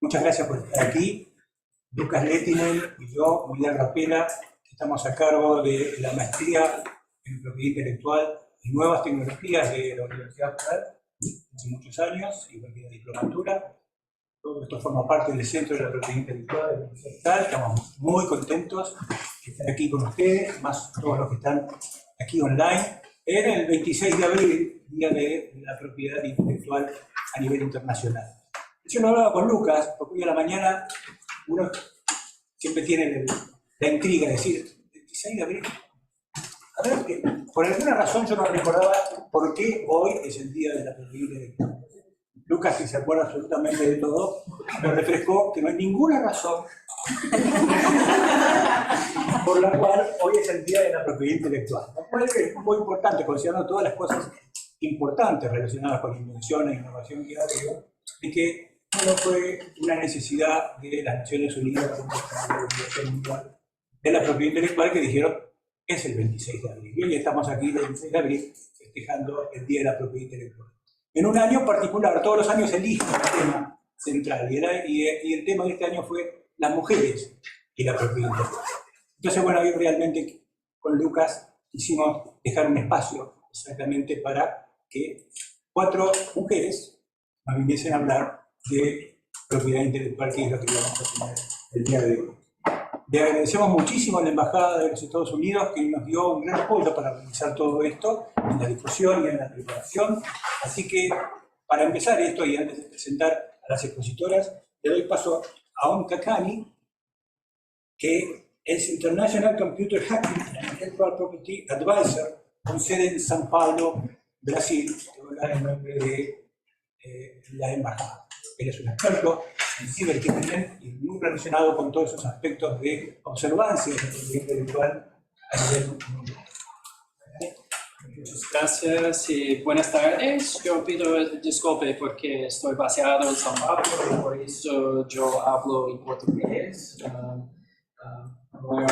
Muchas gracias por estar aquí. Lucas Lehtinen y yo, William Rapela, estamos a cargo de la maestría en propiedad intelectual y nuevas tecnologías de la Universidad Federal hace muchos años, igual que la diplomatura. Todo esto forma parte del Centro de la Propiedad Intelectual de la Universidad Federal. Estamos muy contentos de estar aquí con ustedes, más todos los que están aquí online, en el 26 de abril, Día de la Propiedad Intelectual a nivel internacional. Yo lo hablaba con Lucas, porque hoy a la mañana uno siempre tiene la intriga de decir, 26 de abril. A ver, que por alguna razón yo no recordaba por qué hoy es el Día de la Propiedad Intelectual. Lucas, que se acuerda absolutamente de todo, me refrescó que no hay ninguna razón por la cual hoy es el Día de la Propiedad Intelectual. Lo cual es muy importante, considerando todas las cosas importantes relacionadas con invención e innovación que ha habido, y que no fue una necesidad de las Naciones Unidas de la propiedad intelectual que dijeron es el 26 de abril. Y hoy estamos aquí el 26 de abril festejando el Día de la Propiedad Intelectual. En un año particular, todos los años eligen un tema central, y el tema de este año fue las mujeres y la propiedad intelectual. Entonces, bueno, hoy realmente con Lucas quisimos dejar un espacio exactamente para que 4 mujeres nos viniesen a hablar de propiedad intelectual, que es lo que vamos a tener el día de hoy. Le agradecemos muchísimo a la Embajada de los Estados Unidos, que nos dio un gran apoyo para realizar todo esto, en la difusión y en la preparación. Así que, para empezar esto, y antes de presentar a las expositoras, le doy paso a Onka Kani, que es International Computer Hacking and Intellectual Property Advisor, con sede en São Paulo, Brasil, que va a hablar en nombre de la Embajada. Él es un experto en cibercrimen y muy relacionado con todos esos aspectos de observancia de la propiedad intelectual a nivel mundial. Muchas gracias y buenas tardes. Yo pido disculpe porque estoy baseado en São Paulo y por eso yo hablo en portugués. Bueno,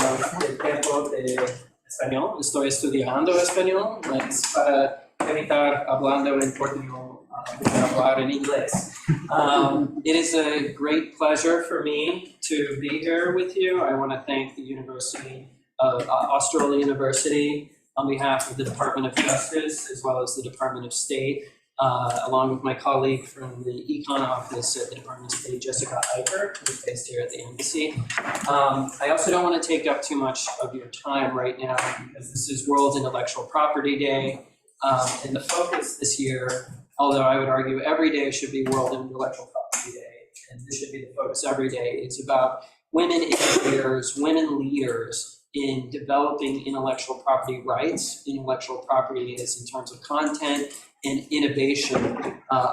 el tiempo de español, estoy estudiando español, es para evitar hablando en portugués. Hablar in English. It is a great pleasure for me to be here with you. I want to thank the University of Australia University on behalf of the Department of Justice as well as the Department of State, along with my colleague from the Econ Office at the Department of State, Jessica Eicher, who's based here at the Embassy. I also don't want to take up too much of your time right now because this is World Intellectual Property Day, and the focus this year, although I would argue every day should be World Intellectual Property Day, and this should be the focus every day. It's about women innovators, women leaders in developing intellectual property rights. Intellectual property is in terms of content and innovation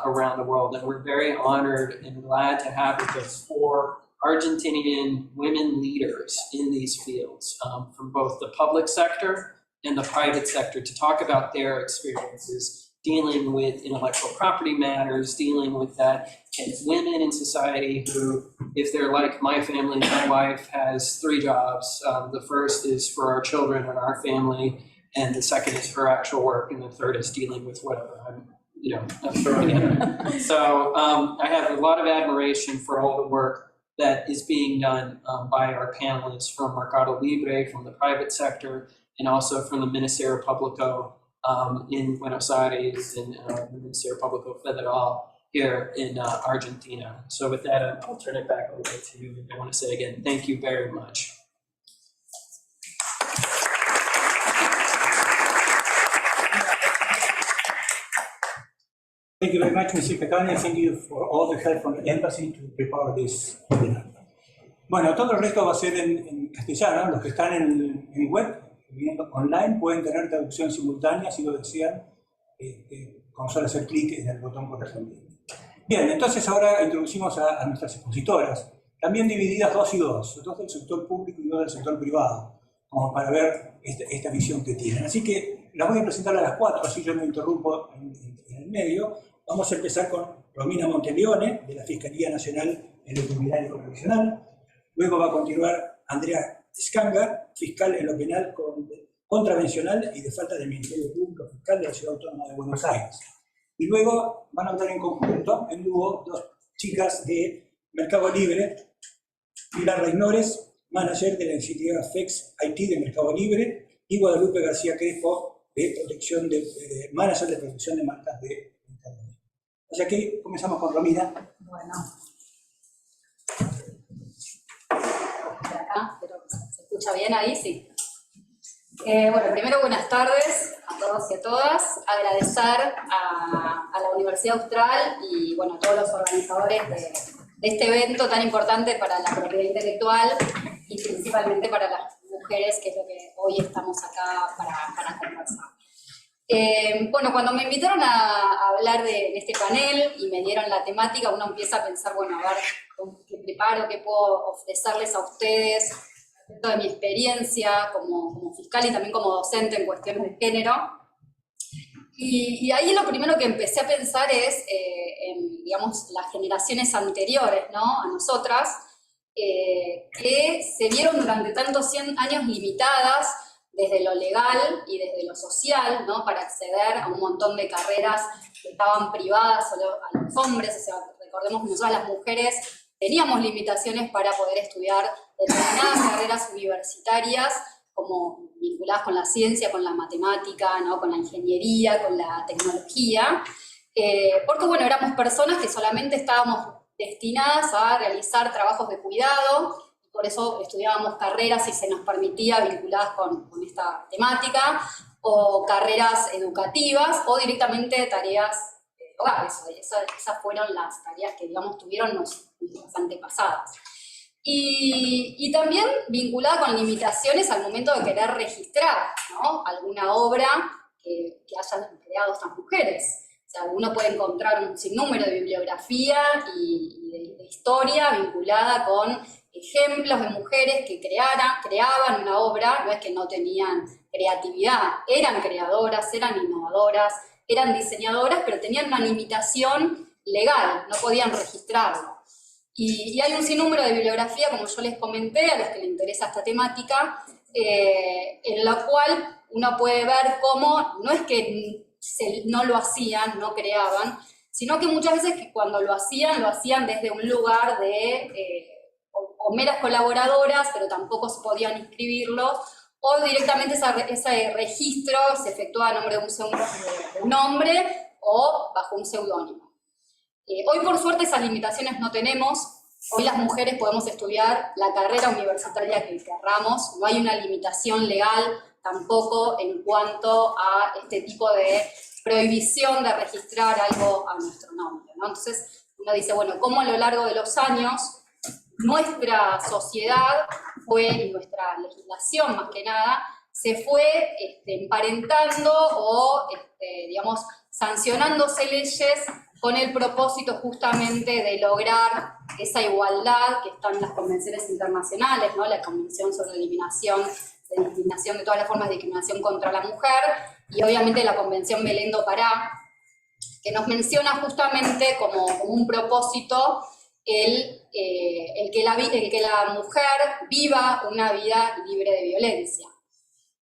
around the world. And we're very honored and glad to have with us 4 Argentinian women leaders in these fields, from both the public sector and the private sector, to talk about their experiences dealing with intellectual property matters, dealing with that, and women in society who, if they're like my family, my wife has 3 jobs. The first is for our children and our family, and the second is her actual work, and the third is dealing with whatever I'm throwing in there. So I have a lot of admiration for all the work that is being done by our panelists from Mercado Libre, from the private sector, and also from the Ministerio Público in Buenos Aires and the Ministerio Público Federal here in Argentina. So with that, I'll turn it back over to you. I want to say again, thank you very much. Thank you very much, Mr. Kakani. Thank you for all the help from the Embassy to prepare this webinar. Bueno, todo el resto va a ser en castellano. Los que están en web, viendo online, pueden tener traducción simultánea si lo desean, con solo hacer clic en el botón correspondiente. Bien, entonces ahora introducimos a nuestras expositoras, también divididas 2 y 2 del sector público y 2 del sector privado, como para ver esta visión que tienen. Así que las voy a presentar a las 4, así yo me interrumpo en el medio. Vamos a empezar con Romina Monteleone, de la Fiscalía Nacional en lo Criminal y Correccional. Luego va a continuar Andrea Scanga, fiscal en lo penal contravencional y de falta del Ministerio Público Fiscal de la Ciudad Autónoma de Buenos Aires. Y luego van a hablar en conjunto, en dúo, dos chicas de Mercado Libre, Pilar Reynores, manager de la iniciativa FEX IT de Mercado Libre, y Guadalupe García Crespo, manager de protección de marcas de Mercado Libre. O sea que comenzamos con Romina. Bueno. Por acá, pero ¿se escucha bien ahí? Sí. Bueno, primero buenas tardes a todos y a todas. Agradecer a la Universidad Austral y bueno, a todos los organizadores de este evento tan importante para la propiedad intelectual y principalmente para las mujeres, que es lo que hoy estamos acá para conversar. Bueno, cuando me invitaron a hablar de este panel y me dieron la temática, uno empieza a pensar, bueno, a ver qué preparo, qué puedo ofrecerles a ustedes respecto de mi experiencia como fiscal y también como docente en cuestiones de género. Y ahí lo primero que empecé a pensar es en, digamos, las generaciones anteriores, ¿no?, a nosotras, que se vieron durante tantos años limitadas desde lo legal y desde lo social, ¿no?, para acceder a un montón de carreras que estaban privadas a los hombres. O sea, recordemos que nosotras las mujeres teníamos limitaciones para poder estudiar determinadas carreras universitarias, como vinculadas con la ciencia, con la matemática, ¿no?, con la ingeniería, con la tecnología, porque, bueno, éramos personas que solamente estábamos destinadas a realizar trabajos de cuidado. Por eso estudiábamos carreras, si se nos permitía, vinculadas con esta temática, o carreras educativas, o directamente tareas hogares. Esas fueron las tareas que, digamos, tuvieron nuestras antepasadas. Y también vinculada con limitaciones al momento de querer registrar, ¿no?, alguna obra que hayan creado estas mujeres. O sea, uno puede encontrar un sinnúmero de bibliografía y de historia vinculada con ejemplos de mujeres que creaban una obra. No es que no tenían creatividad, eran creadoras, eran innovadoras, eran diseñadoras, pero tenían una limitación legal, no podían registrarlo. Y hay un sinnúmero de bibliografía, como yo les comenté, a los que les interesa esta temática, en la cual uno puede ver cómo no es que no lo hacían, no creaban, sino que muchas veces que cuando lo hacían desde un lugar de o meras colaboradoras, pero tampoco se podían inscribirlo, o directamente ese registro se efectúa a nombre de un hombre o bajo un seudónimo. Hoy, por suerte, esas limitaciones no tenemos. Hoy las mujeres podemos estudiar la carrera universitaria que querramos. No hay una limitación legal tampoco en cuanto a este tipo de prohibición de registrar algo a nuestro nombre, ¿no? Entonces, uno dice, bueno, ¿cómo a lo largo de los años nuestra sociedad y nuestra legislación, más que nada, se fue emparentando o, digamos, sancionándose leyes con el propósito justamente de lograr esa igualdad que está en las convenciones internacionales, ¿no?, la Convención sobre la Eliminación de todas las formas de discriminación contra la mujer, y obviamente la Convención Belén do Pará, que nos menciona justamente como un propósito el que la mujer viva una vida libre de violencia.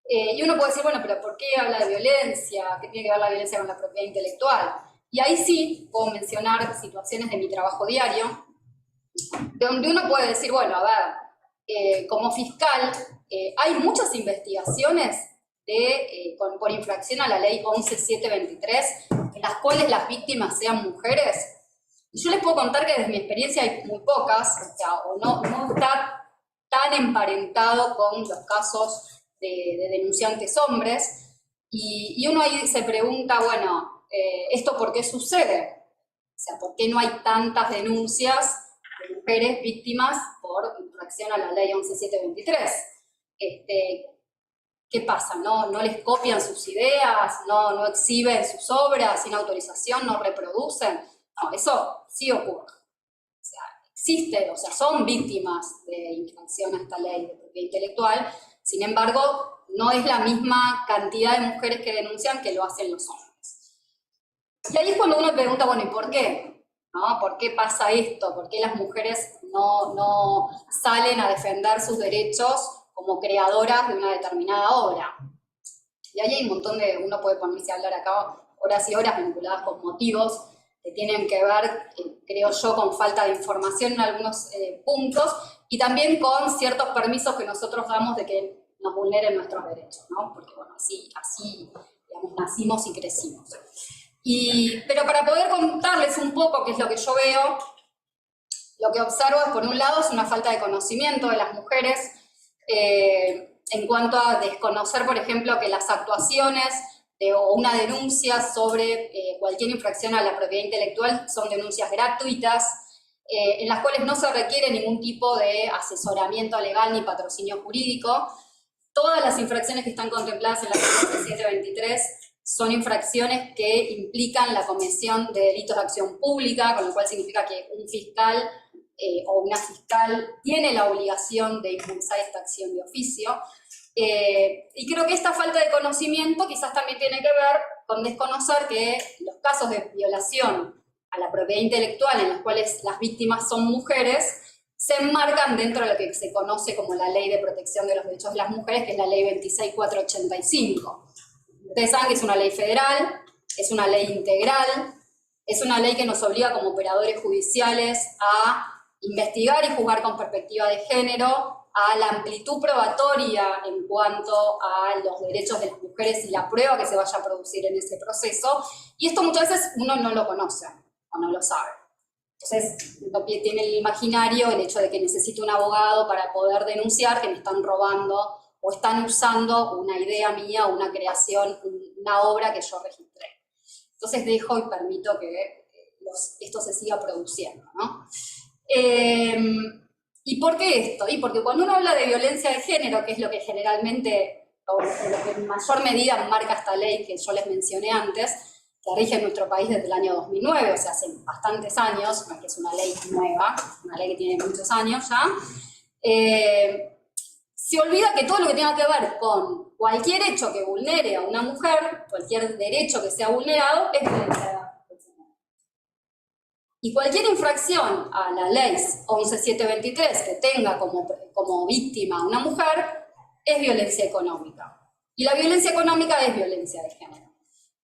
Y uno puede decir, bueno, pero ¿por qué habla de violencia? ¿Qué tiene que ver la violencia con la propiedad intelectual? Y ahí sí puedo mencionar situaciones de mi trabajo diario, donde uno puede decir, bueno, a ver, como fiscal, hay muchas investigaciones por infracción a la ley 11723, en las cuales las víctimas sean mujeres. Y yo les puedo contar que desde mi experiencia hay muy pocas, o sea, no está tan emparentado con los casos de denunciantes hombres, y uno ahí se pregunta, bueno, ¿esto por qué sucede? O sea, ¿por qué no hay tantas denuncias de mujeres víctimas por infracción a la ley 11723? ¿Qué pasa? ¿No les copian sus ideas? ¿No exhiben sus obras sin autorización? ¿No reproducen? No, eso sí ocurre. O sea, existe, o sea, son víctimas de infracción a esta ley de propiedad intelectual. Sin embargo, no es la misma cantidad de mujeres que denuncian que lo hacen los hombres. Y ahí es cuando uno pregunta, bueno, ¿y por qué? ¿No? ¿Por qué pasa esto? ¿Por qué las mujeres no salen a defender sus derechos como creadoras de una determinada obra? Y ahí hay un montón uno puede ponerse a hablar acá horas y horas vinculadas con motivos que tienen que ver, creo yo, con falta de información en algunos puntos y también con ciertos permisos que nosotros damos de que nos vulneren nuestros derechos, ¿no? Porque, bueno, así digamos, nacimos y crecimos. Pero para poder contarles un poco qué es lo que yo veo, lo que observo es, por un lado, es una falta de conocimiento de las mujeres en cuanto a desconocer, por ejemplo, que las actuaciones o una denuncia sobre cualquier infracción a la propiedad intelectual son denuncias gratuitas, en las cuales no se requiere ningún tipo de asesoramiento legal ni patrocinio jurídico. Todas las infracciones que están contempladas en la Ley 723 son infracciones que implican la comisión de delitos de acción pública, con lo cual significa que un fiscal o una fiscal tiene la obligación de impulsar esta acción de oficio. Y creo que esta falta de conocimiento quizás también tiene que ver con desconocer que los casos de violación a la propiedad intelectual en los cuales las víctimas son mujeres se enmarcan dentro de lo que se conoce como la Ley de Protección de los Derechos de las Mujeres, que es la Ley 26485. Ustedes saben que es una ley federal, es una ley integral, es una ley que nos obliga como operadores judiciales a investigar y juzgar con perspectiva de género, a la amplitud probatoria en cuanto a los derechos de las mujeres y la prueba que se vaya a producir en ese proceso, y esto muchas veces uno no lo conoce o no lo sabe. Entonces, tiene el imaginario el hecho de que necesito un abogado para poder denunciar que me están robando o están usando una idea mía, una creación, una obra que yo registré. Entonces dejo y permito que esto se siga produciendo, ¿no? ¿Y por qué esto? Y porque cuando uno habla de violencia de género, que es lo que generalmente, o lo que en mayor medida marca esta ley que yo les mencioné antes, que rige en nuestro país desde el año 2009, o sea, hace bastantes años, no es que es una ley nueva, una ley que tiene muchos años ya, se olvida que todo lo que tenga que ver con cualquier hecho que vulnere a una mujer, cualquier derecho que sea vulnerado, es violencia de género. Y cualquier infracción a la ley 11723 que tenga como víctima a una mujer, es violencia económica. Y la violencia económica es violencia de género.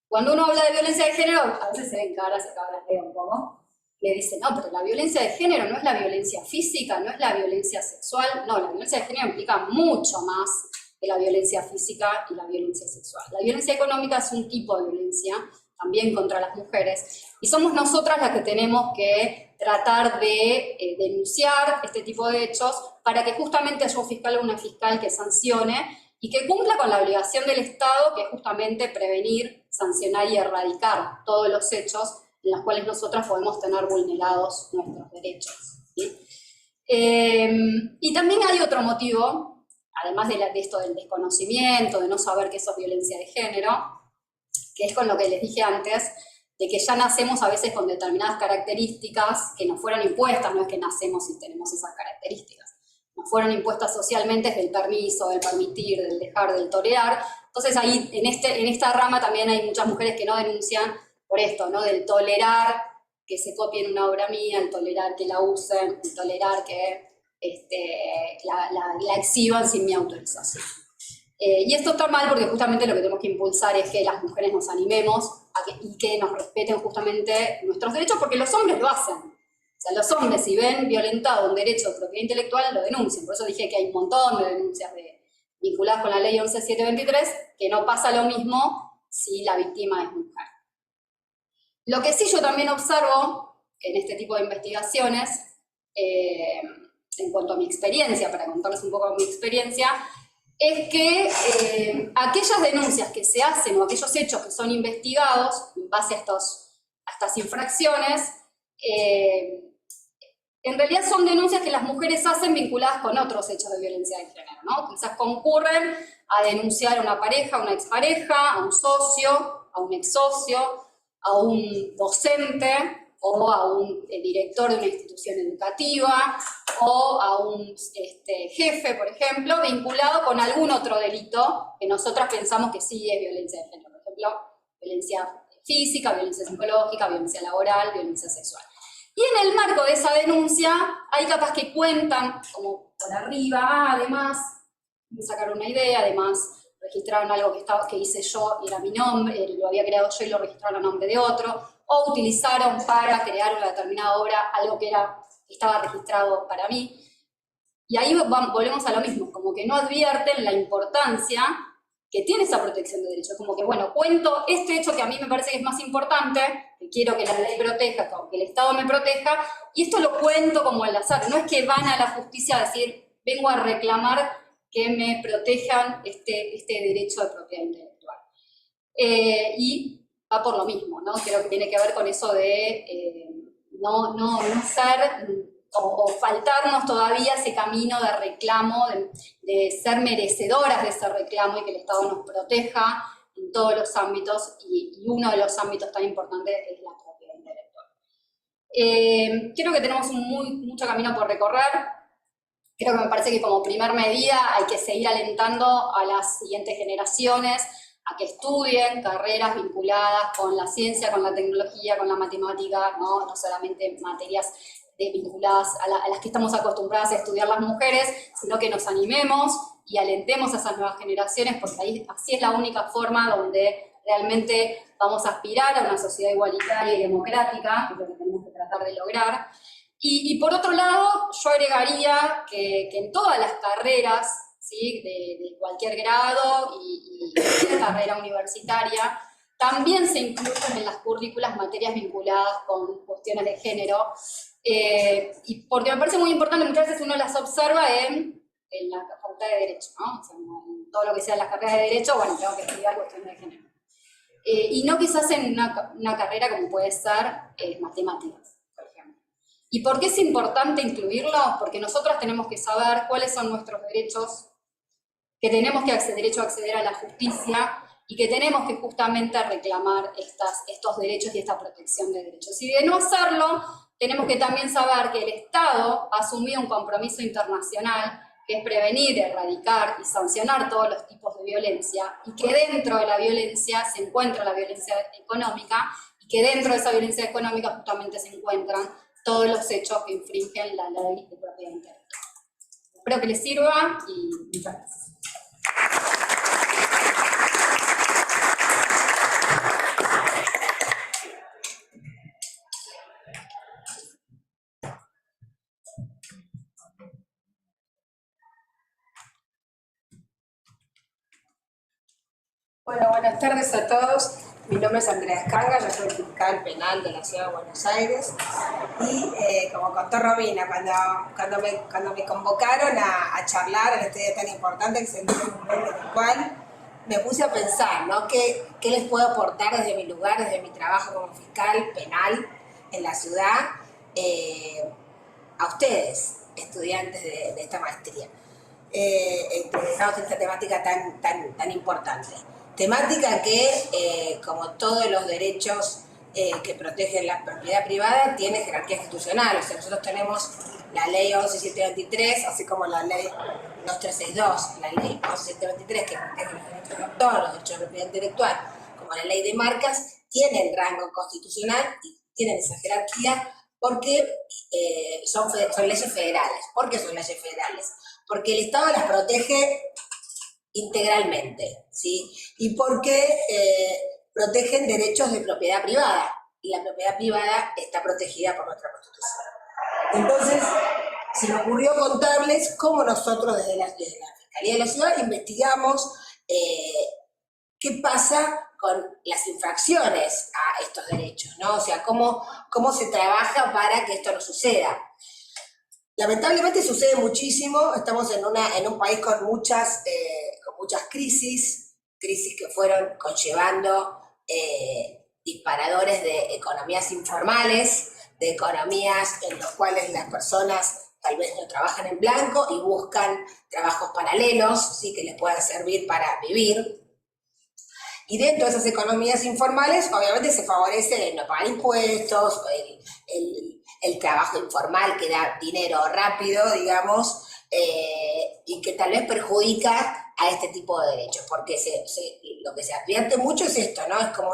Cuando uno habla de violencia de género, a veces se ven caras, acá las leo un poco, que dicen, no, pero la violencia de género no es la violencia física, no es la violencia sexual, no, la violencia de género implica mucho más que la violencia física y la violencia sexual. La violencia económica es un tipo de violencia, también contra las mujeres, y somos nosotras las que tenemos que tratar de denunciar este tipo de hechos para que justamente haya un fiscal o una fiscal que sancione y que cumpla con la obligación del Estado, que es justamente prevenir, sancionar y erradicar todos los hechos en los cuales nosotras podemos tener vulnerados nuestros derechos, ¿sí? Y también hay otro motivo, además de esto del desconocimiento, de no saber que eso es violencia de género, que es con lo que les dije antes, de que ya nacemos a veces con determinadas características que nos fueron impuestas, no es que nacemos y tenemos esas características. Nos fueron impuestas socialmente del permiso, del permitir, del dejar, del tolerar. Entonces ahí, en esta rama también hay muchas mujeres que no denuncian por esto, ¿no? Del tolerar que se copien una obra mía, el tolerar que la usen, el tolerar que la exhiban sin mi autorización. Y esto está mal porque justamente lo que tenemos que impulsar es que las mujeres nos animemos y que nos respeten justamente nuestros derechos, porque los hombres lo hacen. O sea, los hombres, si ven violentado un derecho de propiedad intelectual, lo denuncian. Por eso dije que hay un montón de denuncias vinculadas con la ley 11723, que no pasa lo mismo si la víctima es mujer. Lo que sí yo también observo en este tipo de investigaciones, en cuanto a mi experiencia, para contarles un poco mi experiencia, es que aquellas denuncias que se hacen o aquellos hechos que son investigados en base a estas infracciones, en realidad son denuncias que las mujeres hacen vinculadas con otros hechos de violencia de género, ¿no? Quizás concurren a denunciar a una pareja, a una expareja, a un socio, a un exsocio, a un docente o a un director de una institución educativa o a un jefe, por ejemplo, vinculado con algún otro delito que nosotras pensamos que sí es violencia de género. Por ejemplo, violencia física, violencia psicológica, violencia laboral, violencia sexual. Y en el marco de esa denuncia hay capas que cuentan como por arriba, además, sacar una idea, además registraron algo que hice yo y era mi nombre, lo había creado yo y lo registraron a nombre de otro, o utilizaron para crear una determinada obra algo que estaba registrado para mí. Y ahí volvemos a lo mismo, como que no advierten la importancia que tiene esa protección de derechos. Como que, bueno, cuento este hecho que a mí me parece que es más importante, que quiero que la ley proteja, que el Estado me proteja, y esto lo cuento como al azar. No es que van a la justicia a decir, vengo a reclamar que me protejan este derecho de propiedad intelectual. Y va por lo mismo, ¿no? Creo que tiene que ver con eso de no ser... o faltarnos todavía ese camino de reclamo, de ser merecedoras de ese reclamo y que el Estado nos proteja en todos los ámbitos, y uno de los ámbitos tan importantes es la propiedad intelectual. Creo que tenemos mucho camino por recorrer. Creo que me parece que como primer medida hay que seguir alentando a las siguientes generaciones a que estudien carreras vinculadas con la ciencia, con la tecnología, con la matemática, no solamente materias vinculadas a las que estamos acostumbradas a estudiar las mujeres, sino que nos animemos y alentemos a esas nuevas generaciones, porque así es la única forma donde realmente vamos a aspirar a una sociedad igualitaria y democrática, que es lo que tenemos que tratar de lograr. Y por otro lado, yo agregaría que en todas las carreras, ¿sí?, de cualquier grado y cualquier carrera universitaria, también se incluyen en las currículas materias vinculadas con cuestiones de género, y porque me parece muy importante, muchas veces uno las observa en la facultad de Derecho, ¿no? O sea, en todo lo que sea las carreras de Derecho, bueno, tengo que estudiar cuestiones de género. Y no quizás en una carrera como puede ser matemáticas, por ejemplo. ¿Y por qué es importante incluirlo? Porque nosotras tenemos que saber cuáles son nuestros derechos, que tenemos derecho a acceder a la justicia, y que tenemos que justamente reclamar estos derechos y esta protección de derechos. Y de no hacerlo, tenemos que también saber que el Estado ha asumido un compromiso internacional, que es prevenir, erradicar y sancionar todos los tipos de violencia, y que dentro de la violencia se encuentra la violencia económica, y que dentro de esa violencia económica justamente se encuentran todos los hechos que infringen la ley de propiedad intelectual. Espero que les sirva y muchas gracias. Bueno, buenas tardes a todos. Mi nombre es Andrea Escanga, yo soy fiscal penal de la Ciudad de Buenos Aires. Y como contó Romina, cuando me convocaron a charlar en este día tan importante que es el Día Mundial Intelectual, me puse a pensar, ¿no? ¿Qué les puedo aportar desde mi lugar, desde mi trabajo como fiscal penal en la ciudad, a ustedes, estudiantes de esta maestría, interesados en esta temática tan importante? Temática que, como todos los derechos que protegen la propiedad privada, tiene jerarquía institucional. O sea, nosotros tenemos la ley 11723, así como la ley 2362, la ley 11723, que protege los derechos de autor, los derechos de propiedad intelectual, como la ley de marcas, tienen rango constitucional y tienen esa jerarquía porque son leyes federales. ¿Por qué son leyes federales? Porque el Estado las protege integralmente, ¿sí? Y porque protegen derechos de propiedad privada, y la propiedad privada está protegida por nuestra Constitución. Entonces, se me ocurrió contarles cómo nosotros desde la Fiscalía de la Ciudad investigamos qué pasa con las infracciones a estos derechos, ¿no? O sea, cómo se trabaja para que esto no suceda. Lamentablemente sucede muchísimo. Estamos en un país con muchas crisis que fueron conllevando disparadores de economías informales, de economías en las cuales las personas tal vez no trabajan en blanco y buscan trabajos paralelos, ¿sí?, que les puedan servir para vivir. Y dentro de esas economías informales, obviamente se favorece el no pagar impuestos, el trabajo informal que da dinero rápido, digamos, y que tal vez perjudica a este tipo de derechos, porque lo que se advierte mucho es esto, ¿no? Es como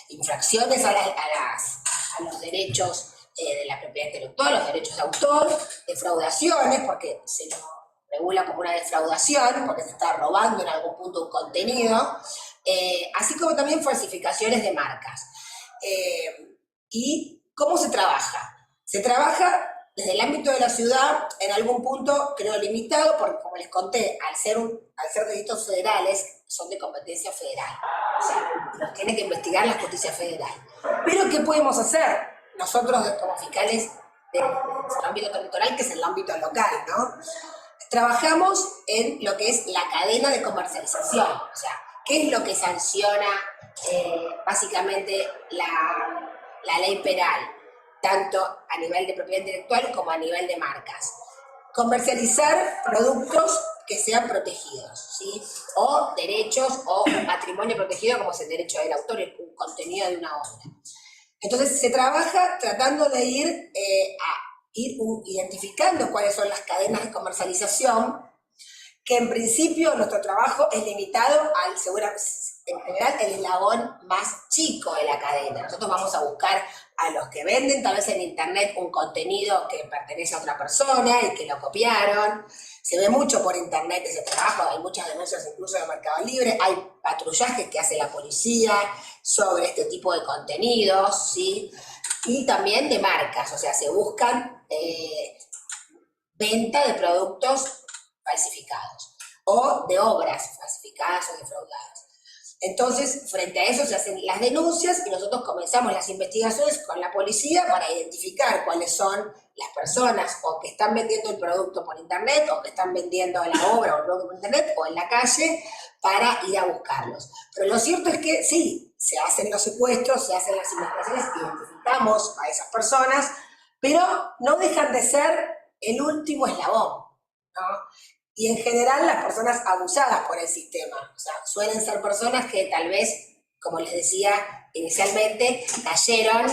infracciones a los derechos de la propiedad intelectual, los derechos de autor, defraudaciones, porque regula como una defraudación, porque se está robando en algún punto un contenido, así como también falsificaciones de marcas. ¿Y cómo se trabaja? Se trabaja desde el ámbito de la ciudad, en algún punto creo limitado, porque como les conté, al ser delitos federales, son de competencia federal. O sea, los tiene que investigar la justicia federal. Pero ¿qué podemos hacer nosotros como fiscales del ámbito territorial, que es el ámbito local, ¿no? Trabajamos en lo que es la cadena de comercialización, o sea, ¿qué es lo que sanciona básicamente la ley penal, tanto a nivel de propiedad intelectual como a nivel de marcas? Comercializar productos que sean protegidos, ¿sí? O derechos o patrimonio protegido, como es el derecho del autor, el contenido de una obra. Entonces se trabaja tratando de ir identificando cuáles son las cadenas de comercialización, que en principio nuestro trabajo es limitado al, en general, el eslabón más chico de la cadena. Nosotros vamos a buscar a los que venden tal vez en internet un contenido que pertenece a otra persona y que lo copiaron. Se ve mucho por internet ese trabajo, hay muchas denuncias incluso de Mercado Libre, hay patrullajes que hace la policía sobre este tipo de contenidos, ¿sí? Y también de marcas, o sea, se buscan venta de productos falsificados o de obras falsificadas o defraudadas. Entonces, frente a eso se hacen las denuncias y nosotros comenzamos las investigaciones con la policía para identificar cuáles son las personas o que están vendiendo el producto por internet o que están vendiendo la obra o el producto por internet o en la calle para ir a buscarlos. Pero lo cierto es que sí, se hacen los secuestros, se hacen las investigaciones, identificamos a esas personas, pero no dejan de ser el último eslabón, ¿no? Y en general las personas abusadas por el sistema, o sea, suelen ser personas que tal vez, como les decía inicialmente, cayeron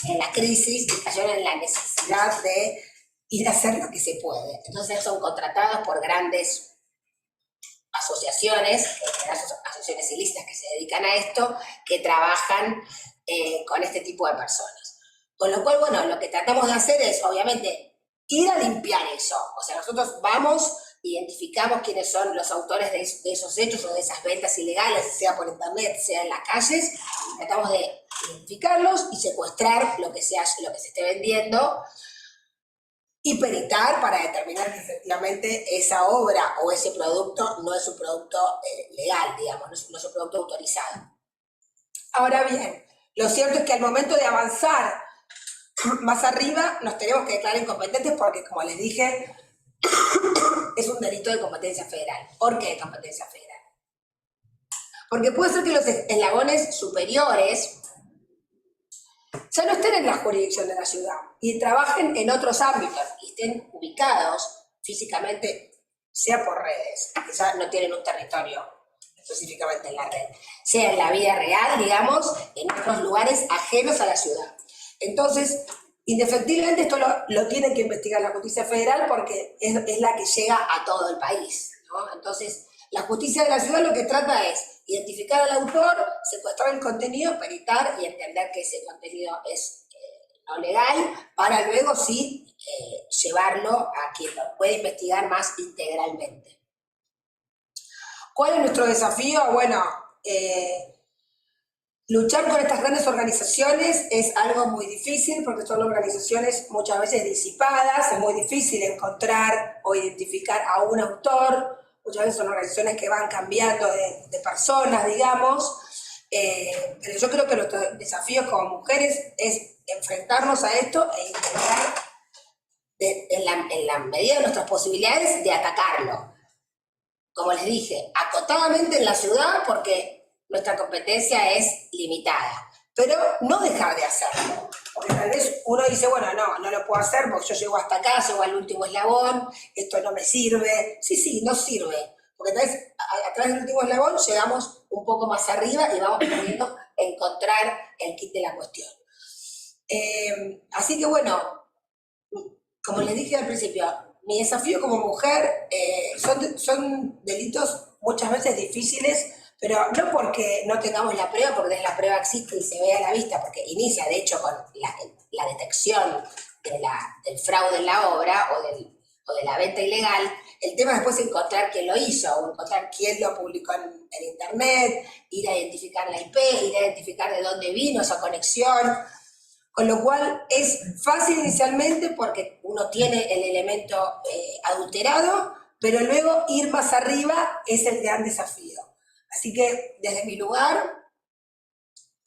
en la crisis y cayeron en la necesidad de ir a hacer lo que se puede. Entonces son contratados por grandes asociaciones, asociaciones ilícitas que se dedican a esto, que trabajan con este tipo de personas. Con lo cual, bueno, lo que tratamos de hacer es, obviamente, ir a limpiar eso. O sea, nosotros vamos, identificamos quiénes son los autores de esos hechos o de esas ventas ilegales, sea por internet, sea en las calles, tratamos de identificarlos y secuestrar lo que se esté vendiendo y peritar para determinar que efectivamente esa obra o ese producto no es un producto legal, digamos, no es un producto autorizado. Ahora bien, lo cierto es que al momento de avanzar más arriba nos tenemos que declarar incompetentes porque, como les dije, es un delito de competencia federal. ¿Por qué de competencia federal? Porque puede ser que los eslabones superiores ya no estén en la jurisdicción de la ciudad y trabajen en otros ámbitos y estén ubicados físicamente, sea por redes, que ya no tienen un territorio específicamente en la red, sea en la vida real, digamos, en otros lugares ajenos a la ciudad. Entonces, indefectiblemente esto lo tiene que investigar la justicia federal porque es la que llega a todo el país, ¿no? Entonces, la justicia de la ciudad lo que trata es identificar al autor, secuestrar el contenido, peritar y entender que ese contenido es no legal, para luego sí llevarlo a quien lo puede investigar más integralmente. ¿Cuál es nuestro desafío? Bueno, luchar con estas grandes organizaciones es algo muy difícil porque son organizaciones muchas veces disipadas, es muy difícil encontrar o identificar a un autor, muchas veces son organizaciones que van cambiando de personas, digamos, pero yo creo que nuestro desafío como mujeres es enfrentarnos a esto e intentar, en la medida de nuestras posibilidades, de atacarlo. Como les dije, acotadamente en la ciudad porque nuestra competencia es limitada, pero no dejar de hacerlo. Porque tal vez uno dice, bueno, no lo puedo hacer porque yo llego hasta acá, llego al último eslabón, esto no me sirve. Sí, no sirve, porque tal vez a través del último eslabón llegamos un poco más arriba y vamos pudiendo encontrar el kit de la cuestión. Así que bueno, como les dije al principio, mi desafío como mujer son delitos muchas veces difíciles, pero no porque no tengamos la prueba, porque la prueba existe y se ve a la vista, porque inicia de hecho con la detección del fraude en la obra o del o de la venta ilegal. El tema después es encontrar quién lo hizo, o encontrar quién lo publicó en internet, ir a identificar la IP, ir a identificar de dónde vino esa conexión. Con lo cual es fácil inicialmente porque uno tiene el elemento adulterado, pero luego ir más arriba es el gran desafío. Así que desde mi lugar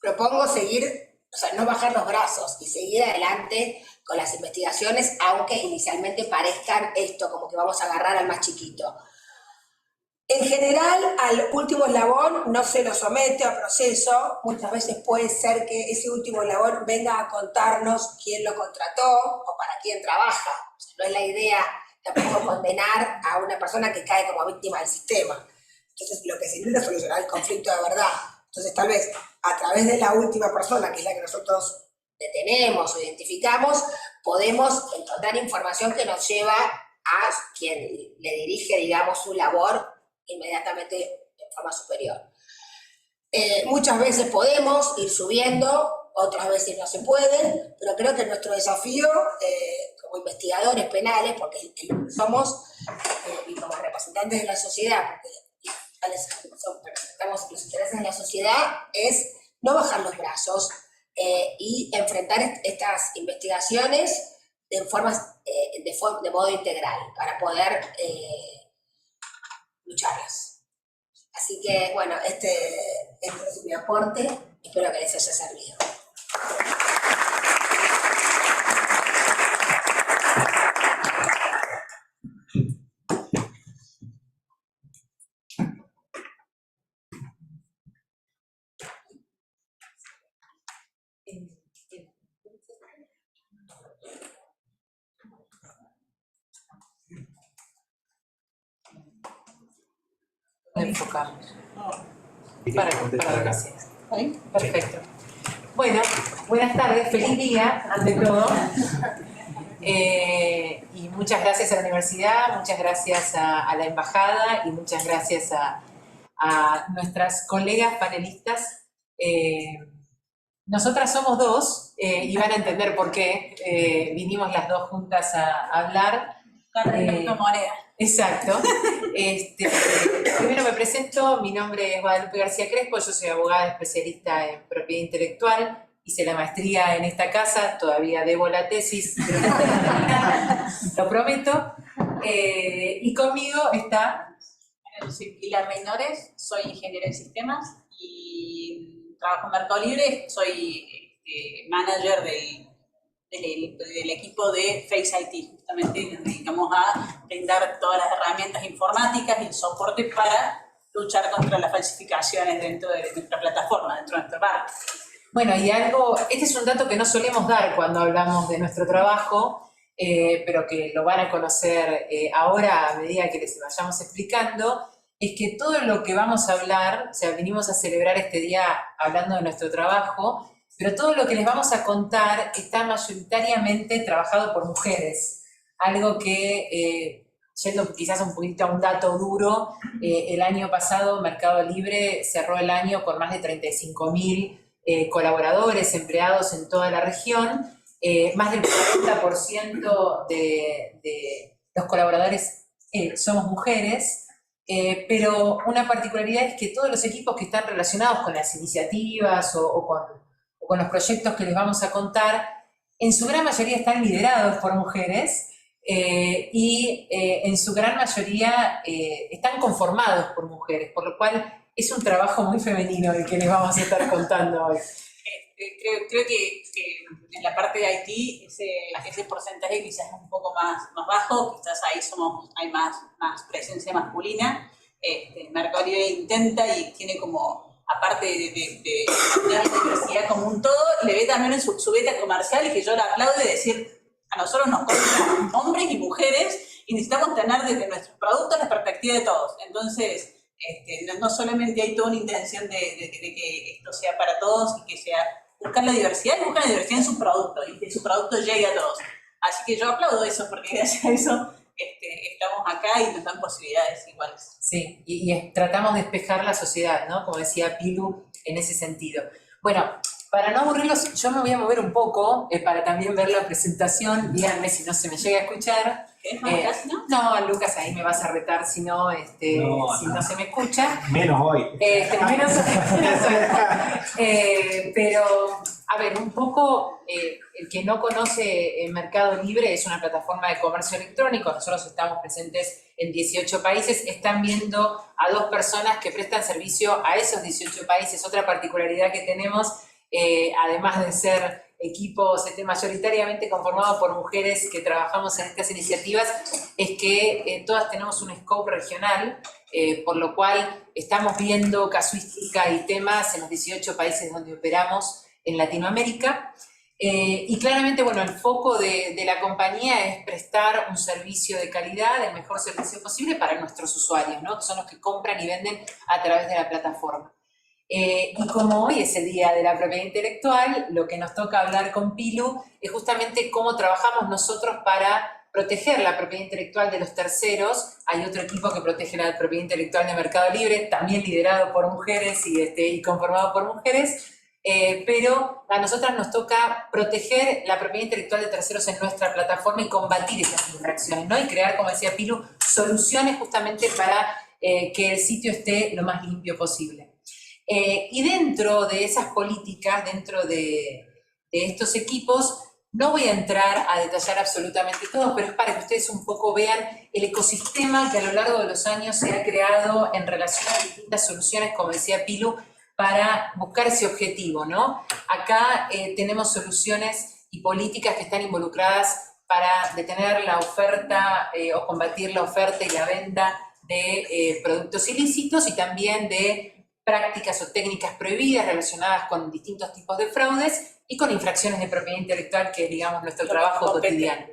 propongo seguir, o sea, no bajar los brazos y seguir adelante con las investigaciones, aunque inicialmente parezcan esto, como que vamos a agarrar al más chiquito. En general, al último eslabón no se lo somete a proceso. Muchas veces puede ser que ese último eslabón venga a contarnos quién lo contrató o para quién trabaja. O sea, no es la idea tampoco condenar a una persona que cae como víctima del sistema. Entonces, lo que se intenta es solucionar el conflicto de verdad. Entonces, tal vez a través de la última persona, que es la que nosotros detenemos o identificamos, podemos encontrar información que nos lleva a quien le dirige, digamos, su labor inmediatamente en forma superior. Muchas veces podemos ir subiendo, otras veces no se puede, pero creo que nuestro desafío como investigadores penales, porque somos, y como representantes de la sociedad, porque representamos los intereses de la sociedad, es no bajar los brazos y enfrentar estas investigaciones de modo integral, para poder lucharlas. Así que, bueno, este es mi aporte, espero que les haya servido. Enfocamos. Para gracias. Perfecto. Bueno, buenas tardes, feliz día, ante todo. Y muchas gracias a la universidad, muchas gracias a la embajada y muchas gracias a nuestras colegas panelistas. Nosotras somos dos y van a entender por qué vinimos las dos juntas a hablar. Moneda. Exacto. Primero me presento, mi nombre es Guadalupe García Crespo, yo soy abogada especialista en propiedad intelectual, hice la maestría en esta casa, todavía debo la tesis, lo prometo, y conmigo está... Yo soy Pilar Reynores, soy ingeniera en sistemas y trabajo en Mercado Libre, soy manager del equipo de Face IT, justamente nos dedicamos a brindar todas las herramientas informáticas y el soporte para luchar contra las falsificaciones dentro de nuestra plataforma, dentro de nuestro banco. Bueno, y este es un dato que no solemos dar cuando hablamos de nuestro trabajo, pero que lo van a conocer ahora a medida que les vayamos explicando, es que todo lo que vamos a hablar, o sea, vinimos a celebrar este día hablando de nuestro trabajo, pero todo lo que les vamos a contar está mayoritariamente trabajado por mujeres. Algo que, yendo quizás un poquito a un dato duro, el año pasado Mercado Libre cerró el año con más de 35.000 colaboradores, empleados en toda la región. Más del 40% de los colaboradores somos mujeres. Pero una particularidad es que todos los equipos que están relacionados con las iniciativas o con los proyectos que les vamos a contar, en su gran mayoría están liderados por mujeres y en su gran mayoría están conformados por mujeres, por lo cual es un trabajo muy femenino el que les vamos a estar contando hoy. Creo que en la parte de IT ese porcentaje quizás es un poco más bajo, quizás ahí hay más presencia masculina. Mercado Libre intenta y tiene como, aparte de la diversidad como un todo, le ve también en su beta comercial, y que yo la aplaudo, de decir, a nosotros nos conocen hombres y mujeres y necesitamos tener desde nuestros productos la perspectiva de todos. Entonces, no solamente hay toda una intención de que esto sea para todos y que sea buscar la diversidad en su producto y que su producto llegue a todos. Así que yo aplaudo eso, porque gracias a eso estamos acá y nos dan posibilidades iguales. Sí, y tratamos de despejar la sociedad, ¿no? Como decía Pilu, en ese sentido. Bueno, Para no aburrirlos, yo me voy a mover un poco para también ver la presentación. Díganme si no se me llega a escuchar. ¿Querés más casi, no? No, Lucas, ahí me vas a retar si no, si no se me escucha. Menos hoy. Menos pero, a ver, un poco, el que no conoce Mercado Libre es una plataforma de comercio electrónico. Nosotros estamos presentes en 18 países. Están viendo a 2 personas que prestan servicio a esos 18 países. Otra particularidad que tenemos, además de ser equipos mayoritariamente conformados por mujeres que trabajamos en estas iniciativas, es que todas tenemos un scope regional, por lo cual estamos viendo casuística y temas en los 18 países donde operamos en Latinoamérica. Y claramente, bueno, el foco de la compañía es prestar un servicio de calidad, el mejor servicio posible para nuestros usuarios, ¿no? Que son los que compran y venden a través de la plataforma. Y como hoy es el Día de la Propiedad Intelectual, lo que nos toca hablar con Pilu es justamente cómo trabajamos nosotros para proteger la propiedad intelectual de los terceros. Hay otro equipo que protege la propiedad intelectual de Mercado Libre, también liderado por mujeres y conformado por mujeres, pero a nosotras nos toca proteger la propiedad intelectual de terceros en nuestra plataforma y combatir esas infracciones, ¿no? Y crear, como decía Pilu, soluciones justamente para que el sitio esté lo más limpio posible. Y dentro de esas políticas, dentro de estos equipos, no voy a entrar a detallar absolutamente todo, pero es para que ustedes un poco vean el ecosistema que a lo largo de los años se ha creado en relación a distintas soluciones, como decía Pilu, para buscar ese objetivo, ¿no? Acá tenemos soluciones y políticas que están involucradas para detener la oferta o combatir la oferta y la venta de productos ilícitos y también de prácticas o técnicas prohibidas relacionadas con distintos tipos de fraudes y con infracciones de propiedad intelectual, que es, digamos, nuestro trabajo cotidiano.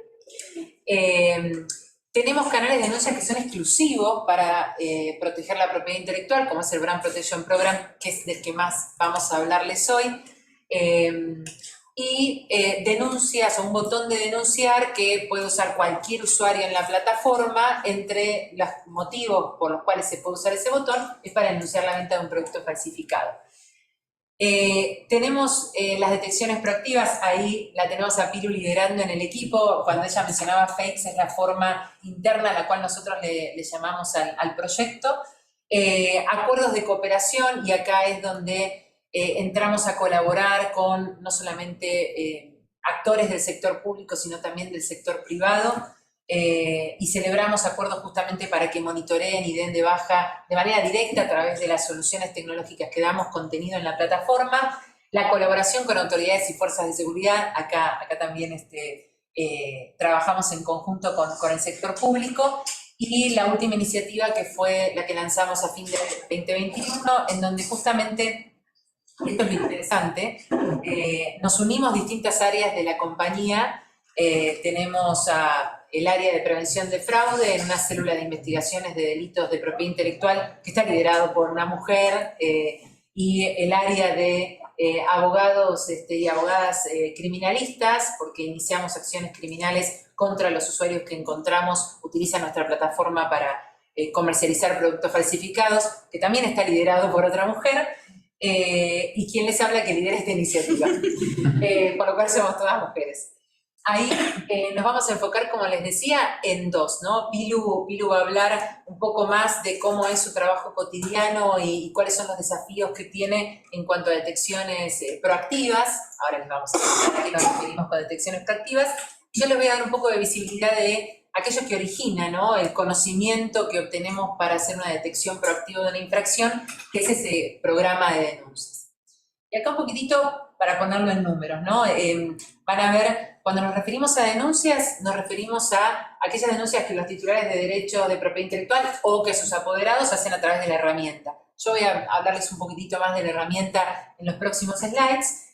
Tenemos canales de denuncia que son exclusivos para proteger la propiedad intelectual, como es el Brand Protection Program, que es del que más vamos a hablarles hoy. Denuncias o un botón de denunciar que puede usar cualquier usuario en la plataforma. Entre los motivos por los cuales se puede usar ese botón es para denunciar la venta de un producto falsificado. Tenemos las detecciones proactivas, ahí la tenemos a Pilu liderando en el equipo. Cuando ella mencionaba fakes, es la forma interna a la cual nosotros le llamamos al proyecto. Acuerdos de cooperación, y acá es donde entramos a colaborar con no solamente actores del sector público, sino también del sector privado, y celebramos acuerdos justamente para que monitoreen y den de baja de manera directa a través de las soluciones tecnológicas que damos contenido en la plataforma. La colaboración con autoridades y fuerzas de seguridad, acá también trabajamos en conjunto con el sector público. Y la última iniciativa, que fue la que lanzamos a fin de 2021, en donde justamente, esto es lo interesante, nos unimos distintas áreas de la compañía. Tenemos el área de prevención de fraude en una célula de investigaciones de delitos de propiedad intelectual que está liderado por una mujer, y el área de abogados y abogadas criminalistas, porque iniciamos acciones criminales contra los usuarios que encontramos utilizan nuestra plataforma para comercializar productos falsificados, que también está liderado por otra mujer. Y quien les habla que lidera esta iniciativa, por lo cual somos todas mujeres. Ahí nos vamos a enfocar, como les decía, en 2, ¿no? Pilu va a hablar un poco más de cómo es su trabajo cotidiano y cuáles son los desafíos que tiene en cuanto a detecciones proactivas. Ahora les vamos a explicar a qué nos referimos con detecciones proactivas. Y yo les voy a dar un poco de visibilidad de aquello que origina, ¿no? El conocimiento que obtenemos para hacer una detección proactiva de una infracción, que es ese programa de denuncias. Y acá un poquitito para ponerlo en números, ¿no? Van a ver, cuando nos referimos a denuncias, nos referimos a aquellas denuncias que los titulares de derechos de propiedad intelectual o que sus apoderados hacen a través de la herramienta. Yo voy a hablarles un poquitito más de la herramienta en los próximos slides,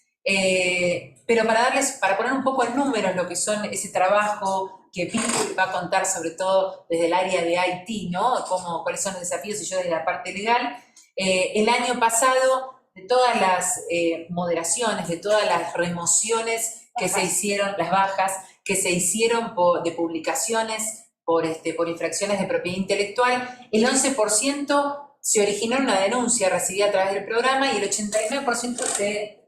pero para poner un poco en números lo que son ese trabajo que Pilu va a contar, sobre todo desde el área de IT, ¿no? Cuáles son los desafíos, y yo desde la parte legal. El año pasado, de todas las moderaciones, de todas las remociones que se hicieron, las bajas que se hicieron de publicaciones por infracciones de propiedad intelectual, el 11% se originó en una denuncia recibida a través del programa y el 89% se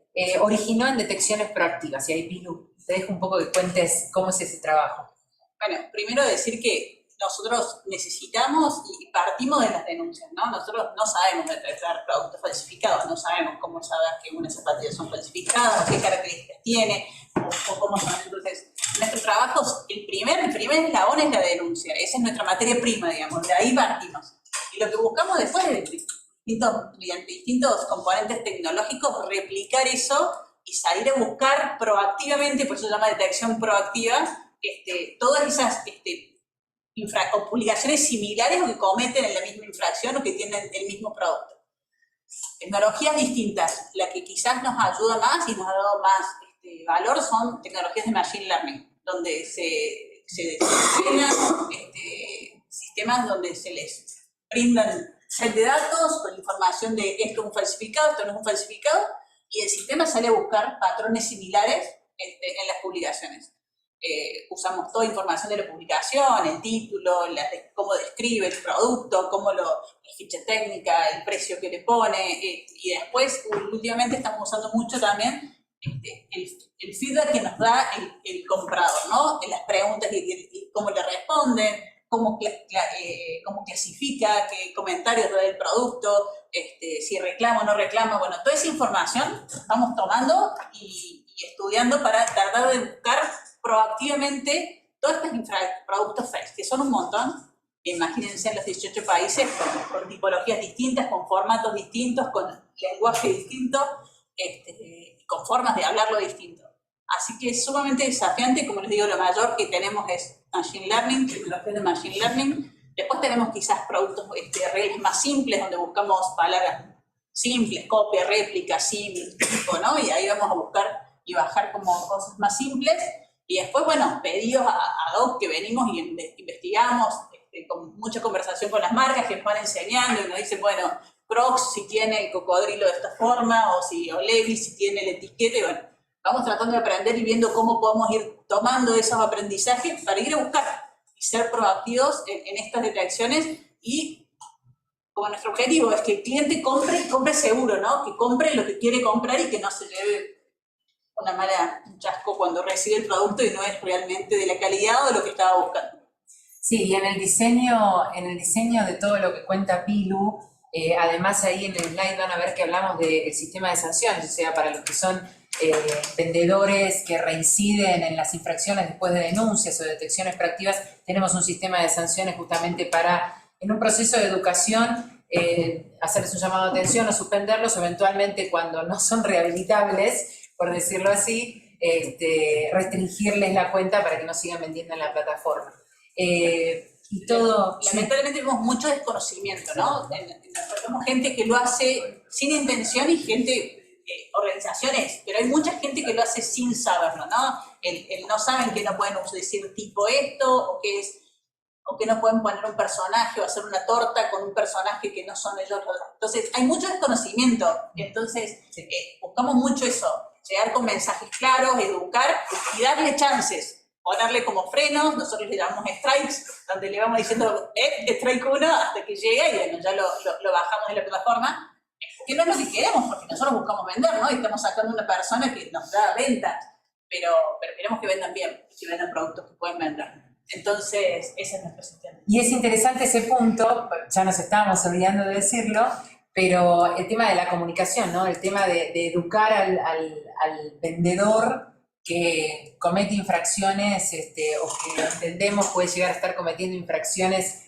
originó en detecciones proactivas. Y ahí, Pilu, te dejo un poco que cuentes cómo es ese trabajo. Bueno, primero decir que nosotros necesitamos y partimos de las denuncias, ¿no? Nosotros no sabemos detectar productos falsificados, no sabemos cómo saber que unas zapatillas son falsificadas, qué características tiene, o cómo son. Entonces, nuestro trabajo, el primer eslabón es la denuncia, esa es nuestra materia prima, digamos, de ahí partimos. Y lo que buscamos después es, mediante distintos componentes tecnológicos, replicar eso y salir a buscar proactivamente, por eso se llama detección proactiva, todas esas o publicaciones similares o que cometen en la misma infracción o que tienen el mismo producto. Tecnologías distintas, la que quizás nos ayuda más y nos ha dado más valor son tecnologías de Machine Learning, donde se entrenan sistemas donde se les brindan set de datos con información de esto es un falsificado, esto no es un falsificado, y el sistema sale a buscar patrones similares en las publicaciones. Usamos toda información de la publicación, el título, cómo describe el producto, la ficha técnica, el precio que le pone, y después últimamente estamos usando mucho también el feedback que nos da el comprador, ¿no? En las preguntas y cómo le responden, cómo clasifica, qué comentarios da del producto, si reclama o no reclama. Bueno, toda esa información vamos tomando y estudiando para tratar de buscar proactivamente todos estos productos fakes, que son un montón. Imagínense en los 18 países con tipologías distintas, con formatos distintos, con lenguaje distinto, con formas de hablarlo distinto. Así que es sumamente desafiante, como les digo, lo mayor que tenemos es Machine Learning, tecnologías de Machine Learning. Después tenemos quizás productos reales más simples, donde buscamos palabras simples, copia, réplica, símil, tipo, ¿no? Y ahí vamos a buscar y bajar como cosas más simples. Y después, bueno, pedidos ad hoc que venimos y investigamos, con mucha conversación con las marcas que nos van enseñando y nos dicen, bueno, Crocs si tiene el cocodrilo de esta forma, o Levi's si tiene el etiquete, y bueno, vamos tratando de aprender y viendo cómo podemos ir tomando esos aprendizajes para ir a buscar y ser proactivos en estas detecciones. Y como nuestro objetivo es que el cliente compre seguro, ¿no? Que compre lo que quiere comprar y que no se lleve un chasco cuando recibe el producto y no es realmente de la calidad o de lo que estaba buscando. Sí, y en el diseño de todo lo que cuenta Pilu, además ahí en el slide van a ver que hablamos del sistema de sanciones, o sea, para los que son vendedores que reinciden en las infracciones después de denuncias o detecciones proactivas, tenemos un sistema de sanciones justamente para, en un proceso de educación, hacerles un llamado de atención o suspenderlos, eventualmente cuando no son rehabilitables, por decirlo así, restringirles la cuenta para que no sigan vendiendo en la plataforma. Y todo... Lamentablemente vemos mucho desconocimiento, ¿no? Tenemos gente que lo hace sin intención y organizaciones, pero hay mucha gente que lo hace sin saberlo, ¿no? No saben que no pueden decir tipo esto, o que no pueden poner un personaje o hacer una torta con un personaje que no son ellos. Entonces, hay mucho desconocimiento. Entonces, buscamos mucho eso, llegar con mensajes claros, educar y darle chances. Ponerle como frenos, nosotros le llamamos strikes, donde le vamos diciendo strike 1 hasta que llega y bueno, ya lo bajamos de la plataforma, que no es lo que queremos, porque nosotros buscamos vender, ¿no? Y estamos sacando una persona que nos da ventas, pero queremos que vendan bien, que vendan productos que pueden vender. Entonces, ese es nuestro sistema. Y es interesante ese punto, ya nos estábamos olvidando de decirlo, pero el tema de la comunicación, ¿no? El tema de educar al vendedor que comete infracciones o que entendemos puede llegar a estar cometiendo infracciones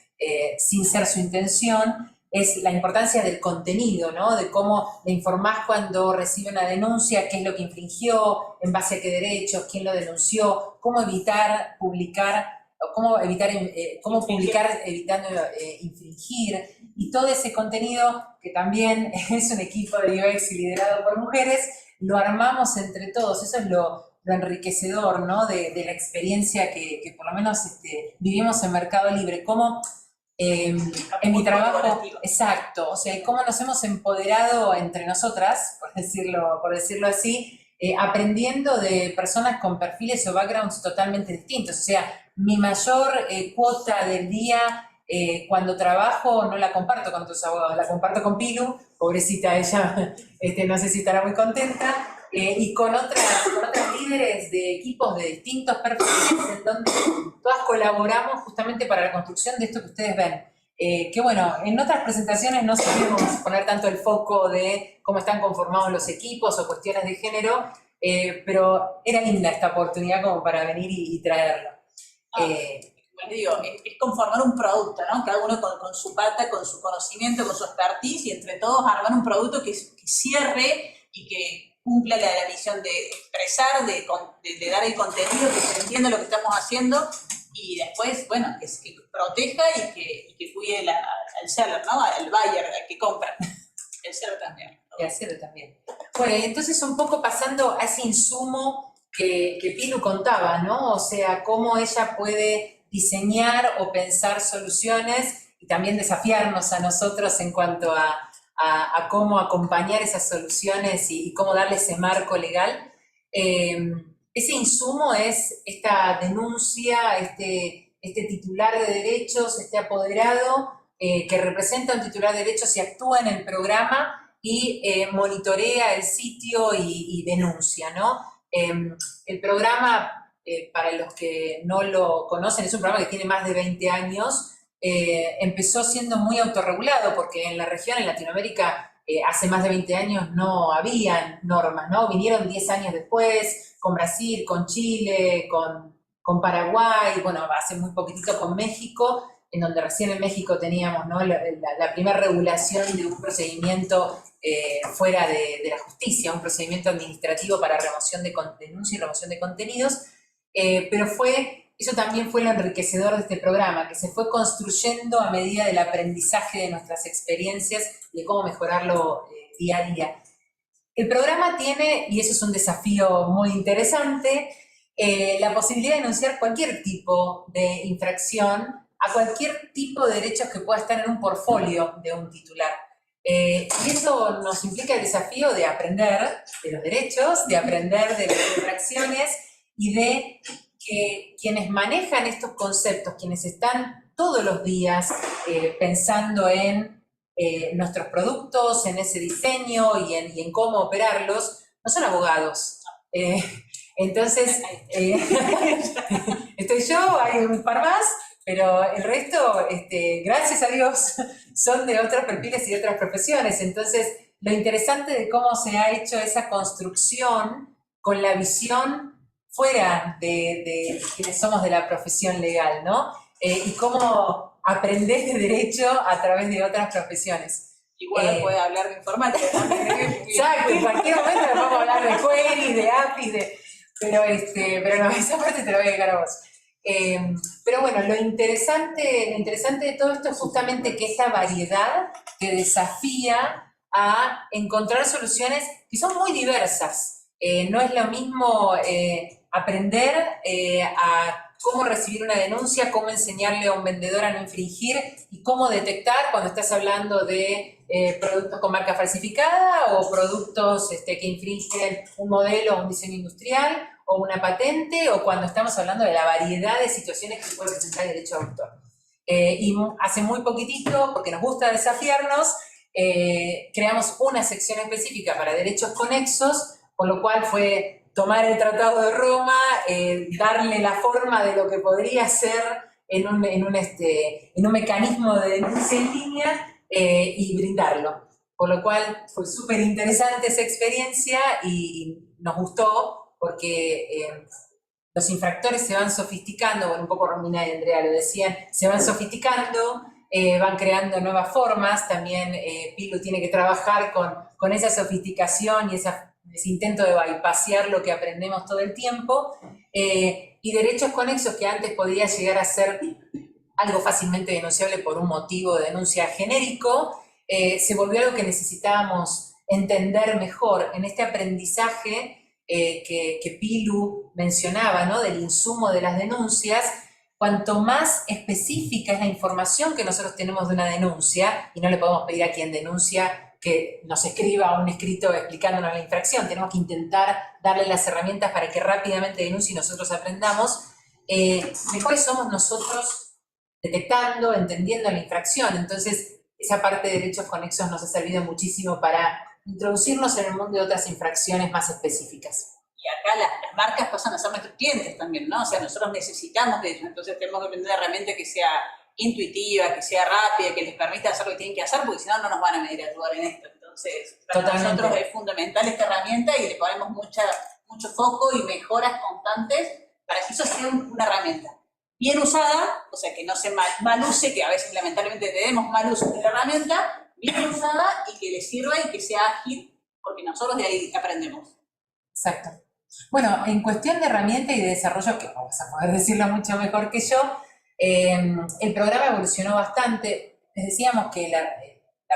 sin ser su intención, es la importancia del contenido, ¿no? De cómo le informás cuando recibe una denuncia, qué es lo que infringió, en base a qué derechos, quién lo denunció, cómo evitar publicar, cómo publicar evitando infringir, y todo ese contenido que también es un equipo de UX liderado por mujeres, lo armamos entre todos. Eso es lo enriquecedor, ¿no? de la experiencia que por lo menos vivimos en Mercado Libre. Cómo en mi trabajo, exacto, o sea, cómo nos hemos empoderado entre nosotras, por decirlo así, aprendiendo de personas con perfiles o backgrounds totalmente distintos. O sea, mi mayor cuota del día cuando trabajo no la comparto con otros abogados, la comparto con Pilu, pobrecita ella, no sé si estará muy contenta. y con otras líderes de equipos de distintos perfiles, en donde todas colaboramos justamente para la construcción de esto que ustedes ven. Que bueno, en otras presentaciones no solemos poner tanto el foco de cómo están conformados los equipos o cuestiones de género, pero era linda esta oportunidad como para venir y traerlo. Bueno, digo, es conformar un producto, ¿no? Cada uno con su pata, con su conocimiento, con su expertise, y entre todos armar un producto que cierre y que cumpla la misión de expresar, de dar el contenido, que se entienda lo que estamos haciendo, y después, bueno, que proteja y que cuide al seller, ¿no? Al buyer, al que compra. El seller también. Y al seller también. Bueno, y entonces un poco pasando a ese insumo que Pilu contaba, ¿no? O sea, cómo ella puede diseñar o pensar soluciones y también desafiarnos a nosotros en cuanto a cómo acompañar esas soluciones y cómo darle ese marco legal. Ese insumo es esta denuncia, este titular de derechos, este apoderado que representa un titular de derechos y actúa en el programa y monitorea el sitio y denuncia, ¿no? El programa, para los que no lo conocen, es un programa que tiene más de 20 años. Empezó siendo muy autorregulado porque en la región, en Latinoamérica, hace más de 20 años no habían normas, ¿no? Vinieron 10 años después, con Brasil, con Chile, con Paraguay, bueno, hace muy poquitito con México, en donde recién en México teníamos, ¿no? la primera regulación de un procedimiento fuera de la justicia, un procedimiento administrativo para denuncia y remoción de contenidos, pero eso también fue lo enriquecedor de este programa, que se fue construyendo a medida del aprendizaje de nuestras experiencias y de cómo mejorarlo día a día. El programa tiene, y eso es un desafío muy interesante, la posibilidad de denunciar cualquier tipo de infracción a cualquier tipo de derechos que pueda estar en un portfolio de un titular. Y eso nos implica el desafío de aprender de los derechos, de aprender de las infracciones y de que quienes manejan estos conceptos, quienes están todos los días pensando en nuestros productos, en ese diseño y en cómo operarlos, no son abogados. Entonces, estoy yo, hay un par más, pero el resto, gracias a Dios, son de otros perfiles y de otras profesiones. Entonces, lo interesante de cómo se ha hecho esa construcción con la visión fuera de quienes somos de la profesión legal, ¿no? Y cómo aprender de derecho a través de otras profesiones. Igual puede hablar de informática también. Exacto, en cualquier momento le podemos hablar de query, de API, pero no, esa parte te la voy a dejar a vos. Pero bueno, lo interesante de todo esto es justamente que esta variedad te desafía a encontrar soluciones que son muy diversas. No es lo mismo aprender a cómo recibir una denuncia, cómo enseñarle a un vendedor a no infringir y cómo detectar cuando estás hablando de productos con marca falsificada o productos que infringen un modelo o un diseño industrial o una patente, o cuando estamos hablando de la variedad de situaciones que puede presentar el derecho de autor. Y hace muy poquitito, porque nos gusta desafiarnos, creamos una sección específica para derechos conexos, con lo cual fue tomar el Tratado de Roma, darle la forma de lo que podría ser en un mecanismo de denuncia en línea y brindarlo. Por lo cual fue súper interesante esa experiencia y nos gustó porque los infractores se van sofisticando, bueno, un poco Romina y Andrea lo decían, se van sofisticando, van creando nuevas formas, también Pilu tiene que trabajar con esa sofisticación y ese intento de bypassear lo que aprendemos todo el tiempo, y derechos conexos que antes podía llegar a ser algo fácilmente denunciable por un motivo de denuncia genérico, se volvió algo que necesitábamos entender mejor en este aprendizaje que Pilu mencionaba, ¿no? Del insumo de las denuncias. Cuanto más específica es la información que nosotros tenemos de una denuncia, y no le podemos pedir a quien denuncia que nos escriba un escrito explicándonos la infracción, tenemos que intentar darle las herramientas para que rápidamente denuncie y nosotros aprendamos, mejores somos nosotros detectando, entendiendo la infracción. Entonces, esa parte de derechos conexos nos ha servido muchísimo para introducirnos en el mundo de otras infracciones más específicas. Y acá las marcas pasan a ser nuestros clientes también, ¿no? O sea, nosotros necesitamos de ellos, entonces tenemos que vender una herramienta que sea intuitiva, que sea rápida, que les permita hacer lo que tienen que hacer, porque si no, no nos van a venir a ayudar en esto. Entonces, para nosotros es fundamental esta herramienta y le ponemos mucho foco y mejoras constantes para que eso sea una herramienta bien usada, o sea, que no se mal use, que a veces lamentablemente tenemos mal uso de la herramienta, bien usada y que le sirva y que sea ágil, porque nosotros de ahí aprendemos. Exacto. Bueno, en cuestión de herramienta y de desarrollo, que vamos a poder decirlo mucho mejor que yo, el programa evolucionó bastante. Les decíamos que la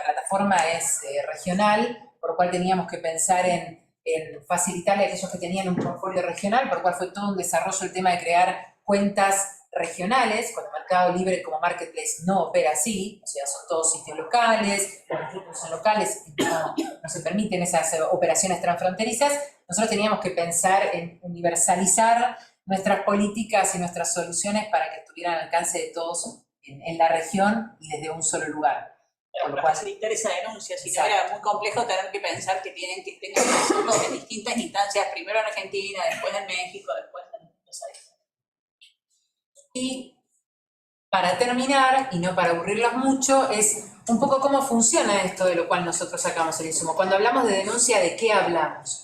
plataforma es regional, por lo cual teníamos que pensar en facilitarle a aquellos que tenían un portfolio regional, por lo cual fue todo un desarrollo el tema de crear cuentas regionales, cuando Mercado Libre como marketplace no opera así, o sea, son todos sitios locales, los grupos son locales, no se permiten esas operaciones transfronterizas. Nosotros teníamos que pensar en universalizar nuestras políticas y nuestras soluciones para que estuvieran al alcance de todos en la región y desde un solo lugar. Para facilitar esa denuncia, si no era muy complejo tener que pensar que tengan que hacerlo en distintas instancias, primero en Argentina, después en México, después en los países. Y para terminar, y no para aburrirlos mucho, es un poco cómo funciona esto de lo cual nosotros sacamos el insumo. Cuando hablamos de denuncia, ¿de qué hablamos?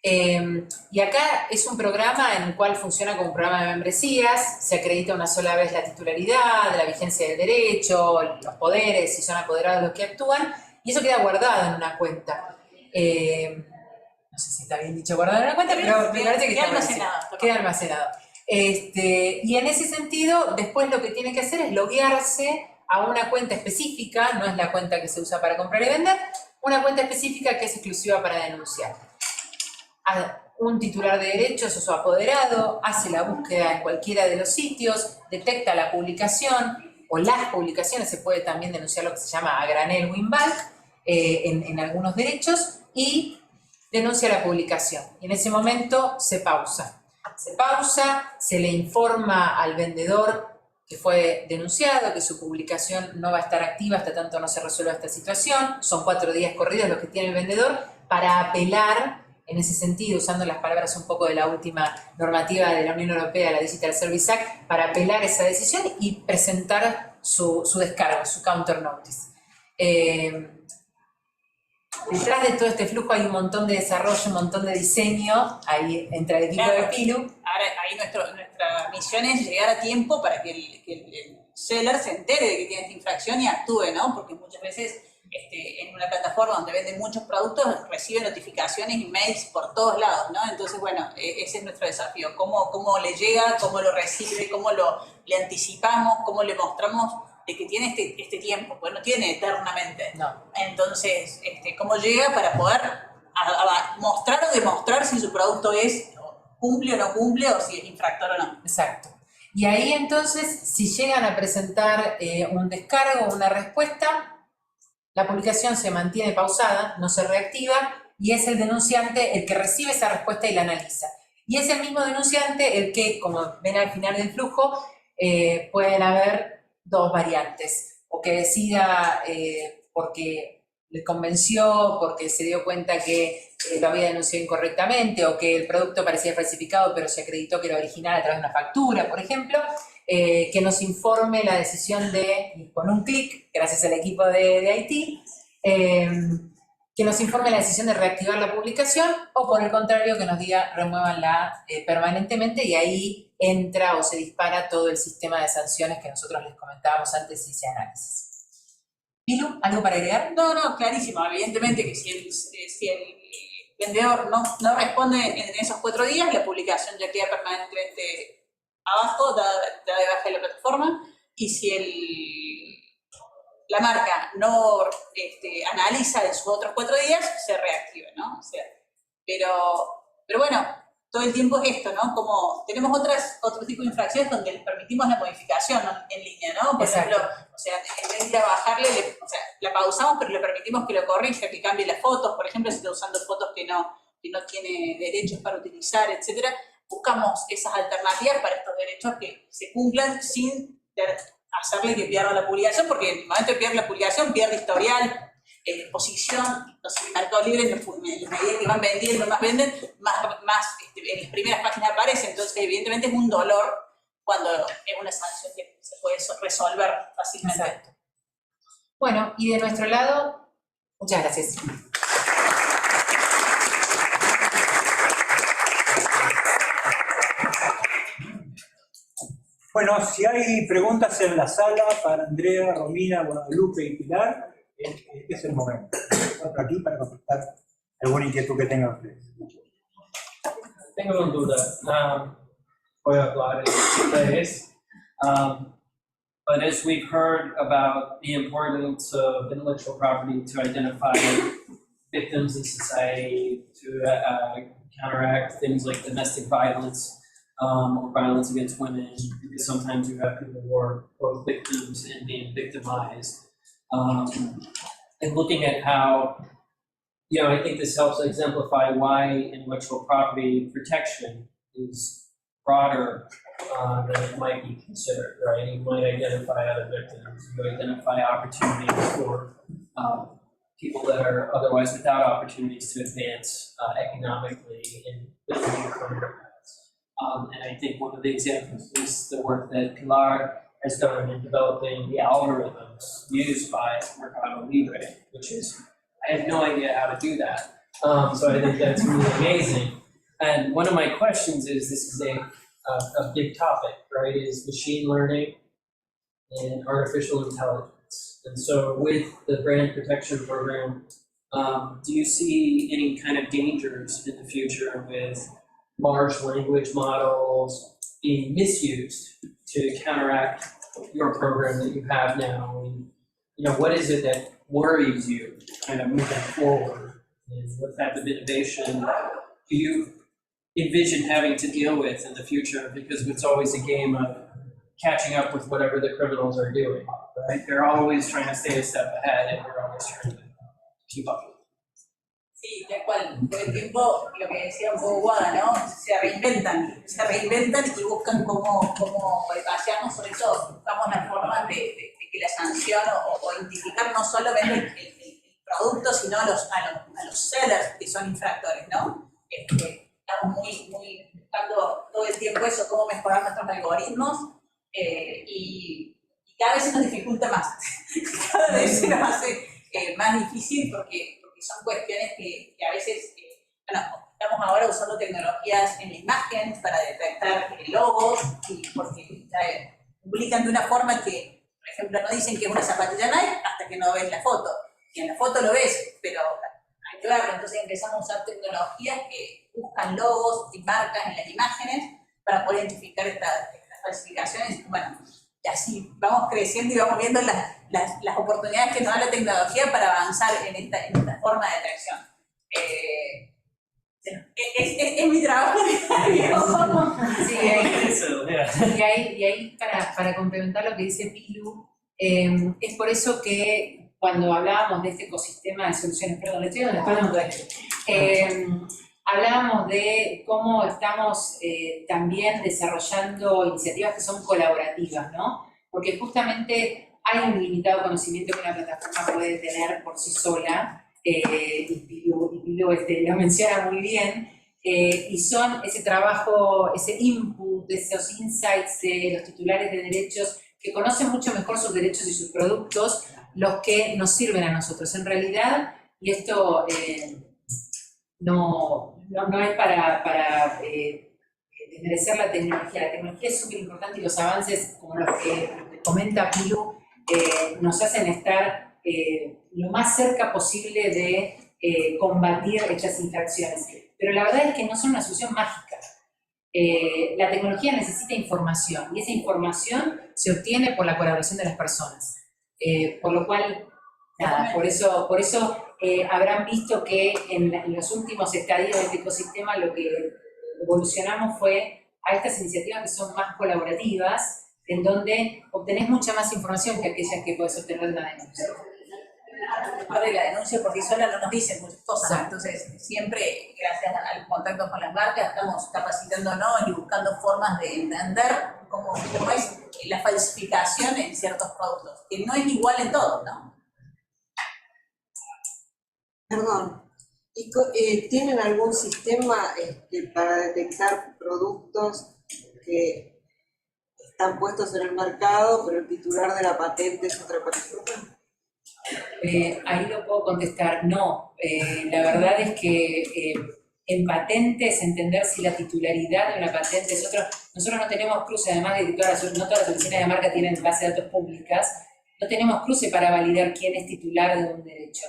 Y acá es un programa en el cual funciona como un programa de membresías, se acredita una sola vez la titularidad, la vigencia del derecho, los poderes, si son apoderados los que actúan, y eso queda guardado en una cuenta. No sé si está bien dicho guardado en una cuenta, pero me parece que queda está almacenado. Queda almacenado. Y en ese sentido, después lo que tiene que hacer es loguearse a una cuenta específica, no es la cuenta que se usa para comprar y vender, una cuenta específica que es exclusiva para denunciar. Un titular de derechos o su apoderado hace la búsqueda en cualquiera de los sitios, detecta la publicación o las publicaciones, se puede también denunciar lo que se llama a granel o in bulk en algunos derechos, y denuncia la publicación. Y en ese momento se pausa. Se le informa al vendedor que fue denunciado, que su publicación no va a estar activa hasta tanto no se resuelva esta situación. Son 4 días corridos los que tiene el vendedor para apelar, en ese sentido, usando las palabras un poco de la última normativa de la Unión Europea, la Digital Service Act, para apelar esa decisión y presentar su descargo, su counter notice. Detrás de todo este flujo hay un montón de desarrollo, un montón de diseño, ahí entra el equipo de Pilu. Ahora, ahí nuestra misión es llegar a tiempo para que el seller se entere de que tiene esta infracción y actúe, ¿no? Porque muchas veces en una plataforma donde venden muchos productos recibe notificaciones y mails por todos lados, ¿no? Entonces, bueno, ese es nuestro desafío. ¿Cómo le llega? ¿Cómo lo recibe? ¿Cómo le anticipamos? ¿Cómo le mostramos de que tiene este tiempo? Pues no tiene eternamente. No. Entonces, ¿cómo llega para poder mostrar o demostrar si su producto cumple o no cumple, o si es infractor o no? Exacto. Y ahí entonces, si llegan a presentar un descargo o una respuesta, la publicación se mantiene pausada, no se reactiva, y es el denunciante el que recibe esa respuesta y la analiza. Y es el mismo denunciante el que, como ven al final del flujo, pueden haber 2 variantes, o que decida porque le convenció, porque se dio cuenta que lo había denunciado incorrectamente, o que el producto parecía falsificado pero se acreditó que era original a través de una factura, por ejemplo, que nos informe la decisión con un clic, gracias al equipo de IT, que nos informe la decisión de reactivar la publicación, o por el contrario, que nos diga remuévanla permanentemente, y ahí entra o se dispara todo el sistema de sanciones que nosotros les comentábamos antes y ese análisis. Pilu, ¿algo para agregar? No, clarísimo. Evidentemente que si el vendedor no responde en esos 4 días, la publicación ya queda permanentemente abajo, da de baja de la plataforma, y si la marca no analiza en sus otros 4 días, se reactiva, ¿no? O sea, pero bueno, todo el tiempo es esto, ¿no? Como tenemos otro tipo de infracciones donde les permitimos la modificación en línea, ¿no? Por ejemplo, o sea, en vez de ir a bajarle, la pausamos, pero le permitimos que lo corrija, que cambie las fotos, por ejemplo, si está usando fotos que no tiene derechos para utilizar, etcétera. Buscamos esas alternativas para estos derechos que se cumplan sin hacerle que pierda la publicación, porque en el momento de perder la publicación pierde historial, posición, no sé, Mercado Libre, en la medida que van vendiendo, más venden, más en las primeras páginas aparece. Entonces, evidentemente es un dolor cuando es una sanción que se puede resolver fácilmente. Exacto. Bueno, y de nuestro lado, muchas gracias. Bueno, si hay preguntas en la sala para Andrea, Romina, Guadalupe y Pilar, este es el momento. Otro aquí para contestar alguna inquietud que tengan ustedes. Tengo una duda. Voy a hablar en inglés. But as we've heard about the importance of intellectual property to identify victims in society, to counteract things like domestic violence or violence against women, because sometimes you have people who are both victims and being victimized. And looking at how, I think this helps exemplify why intellectual property protection is broader than it might be considered, right? You might identify other victims, you identify opportunities for people that are otherwise without opportunities to advance economically in building a career paths. And I think one of the examples is the work that Pilar has done in developing the algorithms used by Mercado Libre, which is, I have no idea how to do that. So I think that's really amazing. And one of my questions is, this is a big topic, right, is machine learning and artificial intelligence. And so with the brand protection program, do you see any kind of dangers in the future with large language models being misused to counteract your program that you have now? And, what is it that worries you kind of moving forward? And what type of innovation do you envision having to deal with in the future? Because it's always a game of catching up with whatever the criminals are doing, right? They're always trying to stay a step ahead, and we're always trying to keep up. Sí, tal cual. Todo el tiempo, lo que decía un poco Guada, ¿no? Se reinventan y buscan cómo bypassarnos, sobre todo buscamos la forma de que la sanción o identificar no solamente el producto, sino a los sellers que son infractores, ¿no? Estamos muy buscando todo el tiempo eso, cómo mejorar nuestros algoritmos, y cada vez se nos dificulta más, cada vez se nos hace más difícil porque son cuestiones que a veces, estamos ahora usando tecnologías en la imagen para detectar logos, y porque publican de una forma que, por ejemplo, no dicen que es una zapatilla Nike hasta que no ves la foto, y en la foto lo ves, pero hay que verlo. Entonces empezamos a usar tecnologías que buscan logos y marcas en las imágenes para poder identificar estas falsificaciones. Bueno, y así vamos creciendo y vamos viendo las oportunidades que nos da la tecnología para avanzar en esta forma de detección. Es mi trabajo diario. Sí, y ahí para complementar lo que dice Pilu, es por eso que cuando hablábamos de este ecosistema de soluciones, perdón, le estoy dando la espalda a esto, hablábamos de cómo estamos también desarrollando iniciativas que son colaborativas, ¿no? Porque justamente hay un limitado conocimiento que una plataforma puede tener por sí sola, y Pilu lo menciona muy bien, y son ese trabajo, ese input, esos insights de los titulares de derechos que conocen mucho mejor sus derechos y sus productos, los que nos sirven a nosotros. En realidad, y esto no es para desmerecer la tecnología es súper importante, y los avances como los que comenta Pilu nos hacen estar lo más cerca posible de combatir estas infracciones. Pero la verdad es que no son una solución mágica. La tecnología necesita información, y esa información se obtiene por la colaboración de las personas. Por lo cual, nada, por eso habrán visto que en los últimos estadios de este ecosistema lo que evolucionamos fue a estas iniciativas que son más colaborativas, en donde obtenés mucha más información que aquellas que podés obtener de una denuncia. Aparte de la denuncia por sí sola no nos dicen muchas cosas, entonces siempre, gracias al contacto con las marcas, estamos capacitándonos y buscando formas de entender cómo es la falsificación en ciertos productos, que no es igual en todos, ¿no? Perdón, ¿tienen algún sistema para detectar productos que están puestos en el mercado, pero el titular de la patente es otra persona? Ahí lo puedo contestar, no. La verdad es que en patentes, entender si la titularidad de una patente es otra. Nosotros no tenemos cruce, además de que no todas las oficinas de marca tienen base de datos públicas, no tenemos cruce para validar quién es titular de un derecho.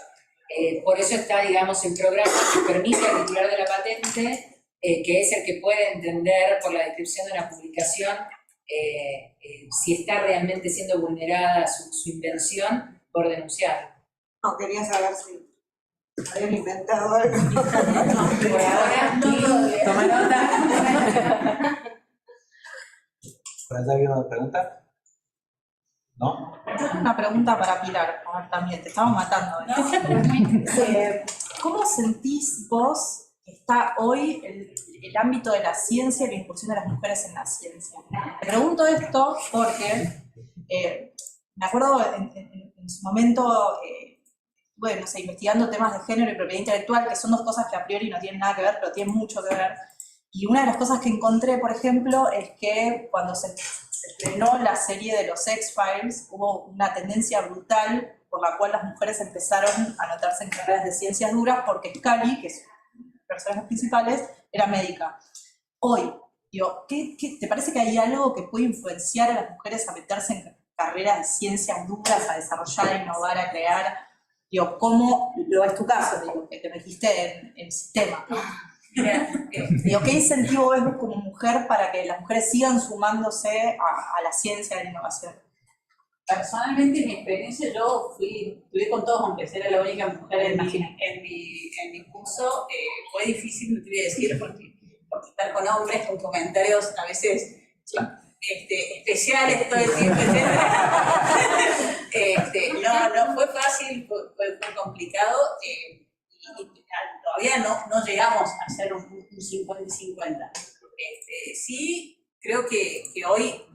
Por eso está, digamos, el programa que permite al titular de la patente, que es el que puede entender por la descripción de una publicación si está realmente siendo vulnerada su invención, por denunciarlo. No, quería saber si habían inventado algo. Por ahora, toma nota. ¿Por allá había una pregunta? ¿No? Yo tengo una pregunta para Pilar, a ver, también, te estamos matando, ¿no? ¿Cómo sentís vos que está hoy el ámbito de la ciencia y la incursión de las mujeres en la ciencia? Te pregunto esto porque me acuerdo en su momento, bueno, no sé, investigando temas de género y propiedad intelectual, que son dos cosas que a priori no tienen nada que ver, pero tienen mucho que ver. Y una de las cosas que encontré, por ejemplo, es que cuando se estrenó la serie de los X-Files, hubo una tendencia brutal por la cual las mujeres empezaron a anotarse en carreras de ciencias duras porque Scully, que es una de las personajes principales, era médica. Hoy, digo, ¿te parece que hay algo que puede influenciar a las mujeres a meterse en carreras de ciencias duras, a desarrollar, a innovar, a crear? Digo, ¿cómo lo es tu caso? Digo, que te metiste en el sistema, ¿no? Digo, ¿qué incentivo ves como mujer para que las mujeres sigan sumándose a la ciencia y a la innovación? Personalmente, en mi experiencia, yo estudié con todos hombres, era la única mujer en mi curso. Fue difícil, no te voy a decir, porque estar con hombres, con comentarios a veces especiales todo el tiempo, etc. No fue fácil, fue complicado. Y todavía no llegamos a hacer un 50-50. Sí, creo que hoy,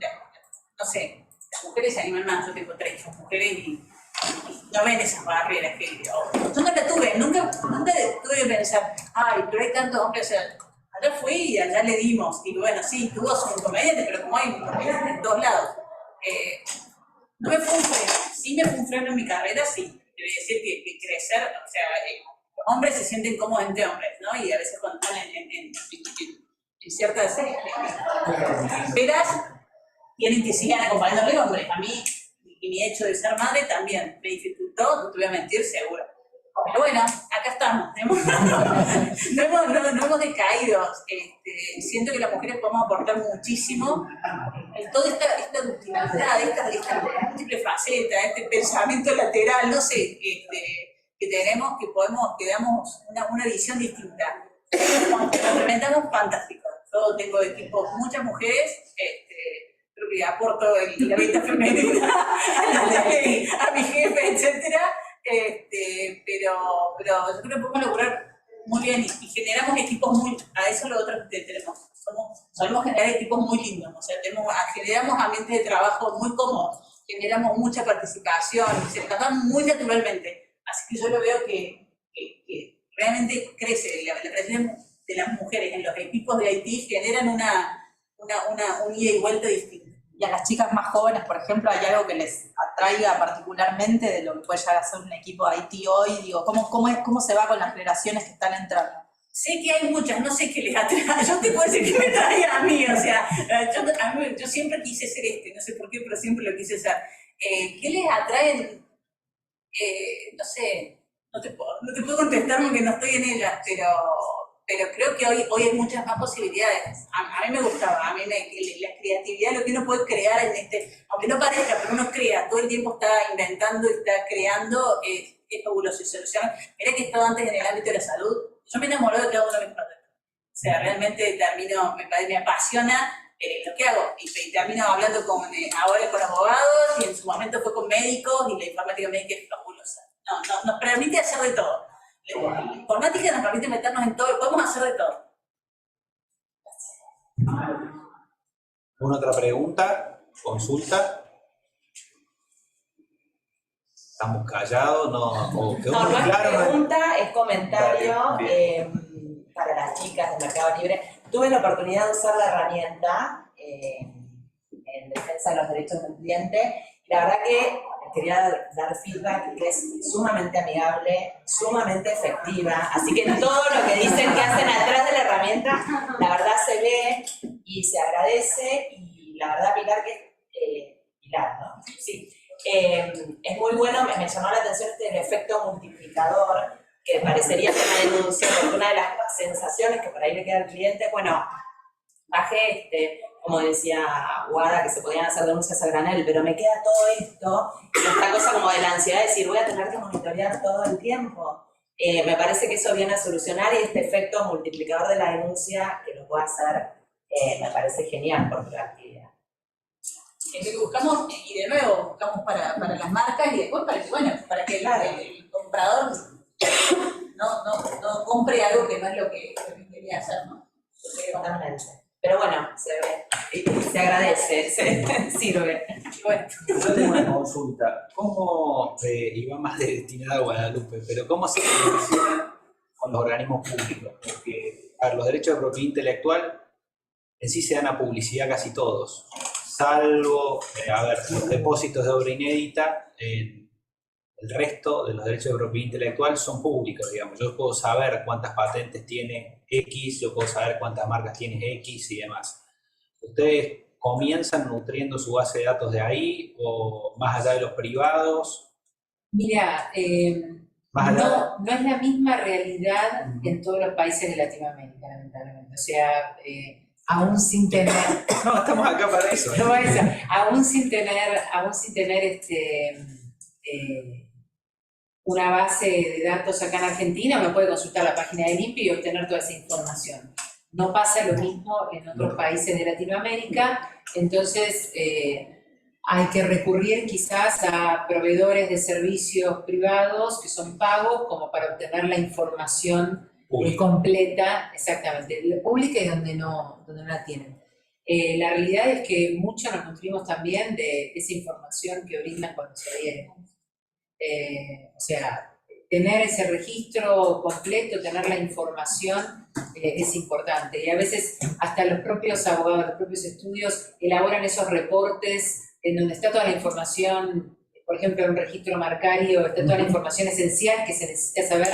no sé, las mujeres se animan más. Yo tengo 3 mujeres y no ven esas barreras que yo no la tuve, nunca tuve que pensar, ay, pero hay tantos hombres, o sea, allá fui y allá le dimos. Y bueno, sí, tuvo su inconveniente, pero como hay inconvenientes en todos lados. No me fue un freno, sí me fue un freno en mi carrera, sí. Te voy a decir que crecer, o sea, los hombres se sienten cómodos entre hombres, ¿no? Y a veces cuando están en ciertas esperas, tienen que seguir acompañando a hombres. A mí, y mi hecho de ser madre también me dificultó, no te voy a mentir, seguro. Pero bueno, acá estamos, no hemos decaído. Siento que las mujeres podemos aportar muchísimo en toda esta ductilidad, esta múltiple faceta, este pensamiento lateral, no sé, que tenemos, que damos una visión distinta. Nos complementamos fantástico. Yo tengo equipos, muchas mujeres, creo que aporto la venta femenina a mi jefe, etcétera. Pero yo creo que podemos lograr muy bien y generamos equipos a eso es lo otro que tenemos. Solemos generar equipos muy lindos, o sea, generamos ambientes de trabajo muy cómodos, generamos mucha participación, se tratan muy naturalmente. Así que yo lo veo que realmente crece la presencia de las mujeres en los equipos de IT, generan un ida y vuelta distinto. Y a las chicas más jóvenes, por ejemplo, ¿hay algo que les atraiga particularmente de lo que puede llegar a ser un equipo de IT hoy? Digo, ¿cómo se va con las generaciones que están entrando? Sé que hay muchas, no sé qué les atrae. Yo te puedo decir que me trae a mí, o sea, yo siempre quise ser no sé por qué, pero siempre lo quise ser. ¿Qué les atrae? No sé, no te puedo contestar porque no estoy en ellas, pero creo que hoy hay muchas más posibilidades. A mí me gustaba, la creatividad, lo que uno puede crear aunque no parezca, pero uno crea, todo el tiempo está inventando y está creando, es fabuloso. Y solución. Mira que he estado antes en el ámbito de la salud, yo me enamoré de cada uno de mis proyectos. O sea, realmente me apasiona lo que hago. Y termino hablando ahora con abogados, y en su momento fue con médicos, y la informática médica es fabulosa. Nos permite hacer de todo. La informática nos permite meternos en todo y podemos hacer de todo. ¿Alguna otra pregunta? ¿Consulta? ¿Estamos callados? ¿No? ¿O quedó No, muy no es claro? pregunta, es comentario Bien. para las chicas de Mercado Libre. Tuve la oportunidad de usar la herramienta en defensa de los derechos del cliente. La verdad que quería dar feedback que es sumamente amigable, sumamente efectiva. Así que todo lo que dicen que hacen atrás de la herramienta, la verdad se ve y se agradece. Y la verdad, Pilar, Pilar, ¿no? Sí. Es muy bueno, me llamó la atención el efecto multiplicador, que parecería que una denuncia, porque una de las sensaciones que por ahí le queda al cliente, bueno, bajé como decía Guada, que se podían hacer denuncias a granel, pero me queda todo esto, y esta cosa como de la ansiedad de decir, voy a tener que monitorear todo el tiempo. Me parece que eso viene a solucionar, y este efecto multiplicador de la denuncia, que lo pueda hacer, me parece genial por proactividad. Buscamos, y de nuevo, buscamos para las marcas y después para que el comprador no compre algo que no es lo que quería hacer, ¿no? Totalmente. Pero bueno, se agradece, se sirve. Bueno. Yo tengo una consulta. ¿Cómo, y va más destinada a Guadalupe, pero cómo se relaciona con los organismos públicos? Porque los derechos de propiedad intelectual en sí se dan a publicidad casi todos, salvo, los depósitos de obra inédita. El resto de los derechos de propiedad intelectual son públicos, digamos. Yo puedo saber cuántas patentes tiene X, yo puedo saber cuántas marcas tiene X y demás. ¿Ustedes comienzan nutriendo su base de datos de ahí o más allá de los privados? Mira, no es la misma realidad en todos los países de Latinoamérica, lamentablemente. O sea, aún sin tener... No, estamos acá para eso. No, aún sin tener una base de datos acá en Argentina, me puede consultar la página del INPI y obtener toda esa información. No pasa lo mismo en otros países de Latinoamérica, entonces hay que recurrir quizás a proveedores de servicios privados que son pagos como para obtener la información completa, exactamente, pública y donde no la tienen. La realidad es que mucho nos nutrimos también de esa información que brindan cuando se adhieren. O sea, tener ese registro completo, tener la información es importante. Y a veces hasta los propios abogados, los propios estudios elaboran esos reportes en donde está toda la información, por ejemplo, en un registro marcario, está toda la información esencial que se necesita saber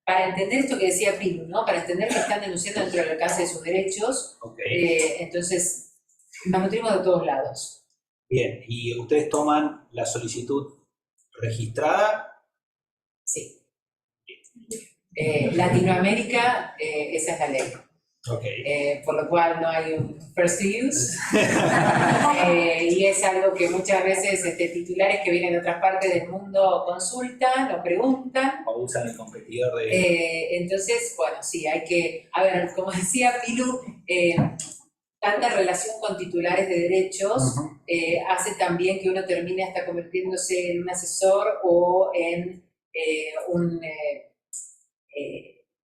para entender esto que decía Pilu, ¿no? Para entender que están denunciando dentro del alcance de sus derechos. Entonces, nos nutrimos de todos lados. Bien, ¿y ustedes toman la solicitud registrada? Sí. Latinoamérica, esa es la ley. Por lo cual no hay un first to use. Y es algo que muchas veces titulares que vienen de otras partes del mundo consultan o preguntan. O usan el competidor de... Entonces, bueno, sí, hay que... A ver, como decía Pilu, tanta relación con titulares de derechos hace también que uno termine hasta convirtiéndose en un asesor o en un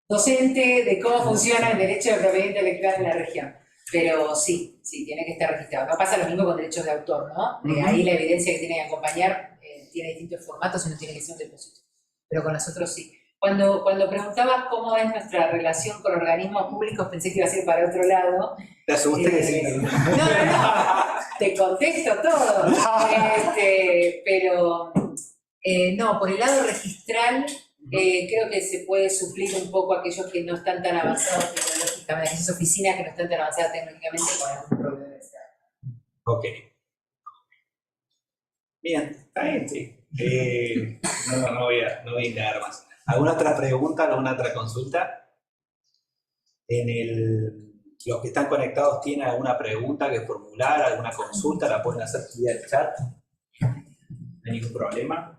docente de cómo funciona el derecho de propiedad intelectual en la región. Pero sí, tiene que estar registrado. No pasa lo mismo con derechos de autor, ¿no? Ahí la evidencia que tiene que acompañar tiene distintos formatos y no tiene que ser un depósito. Pero con los otros sí. Cuando preguntabas cómo es nuestra relación con organismos públicos, pensé que iba a ser para otro lado. Te asusté que sí. No, te contesto todo. Pero no, por el lado registral, creo que se puede suplir un poco a aquellos que no están tan avanzados tecnológicamente, esas oficinas que no están tan avanzadas tecnológicamente con algún proveedor. Ok. Bien, está bien, sí. No voy a indagar más. ¿Alguna otra pregunta, alguna otra consulta? Los que están conectados tienen alguna pregunta que formular, alguna consulta, la pueden hacer vía el chat. No hay ningún problema.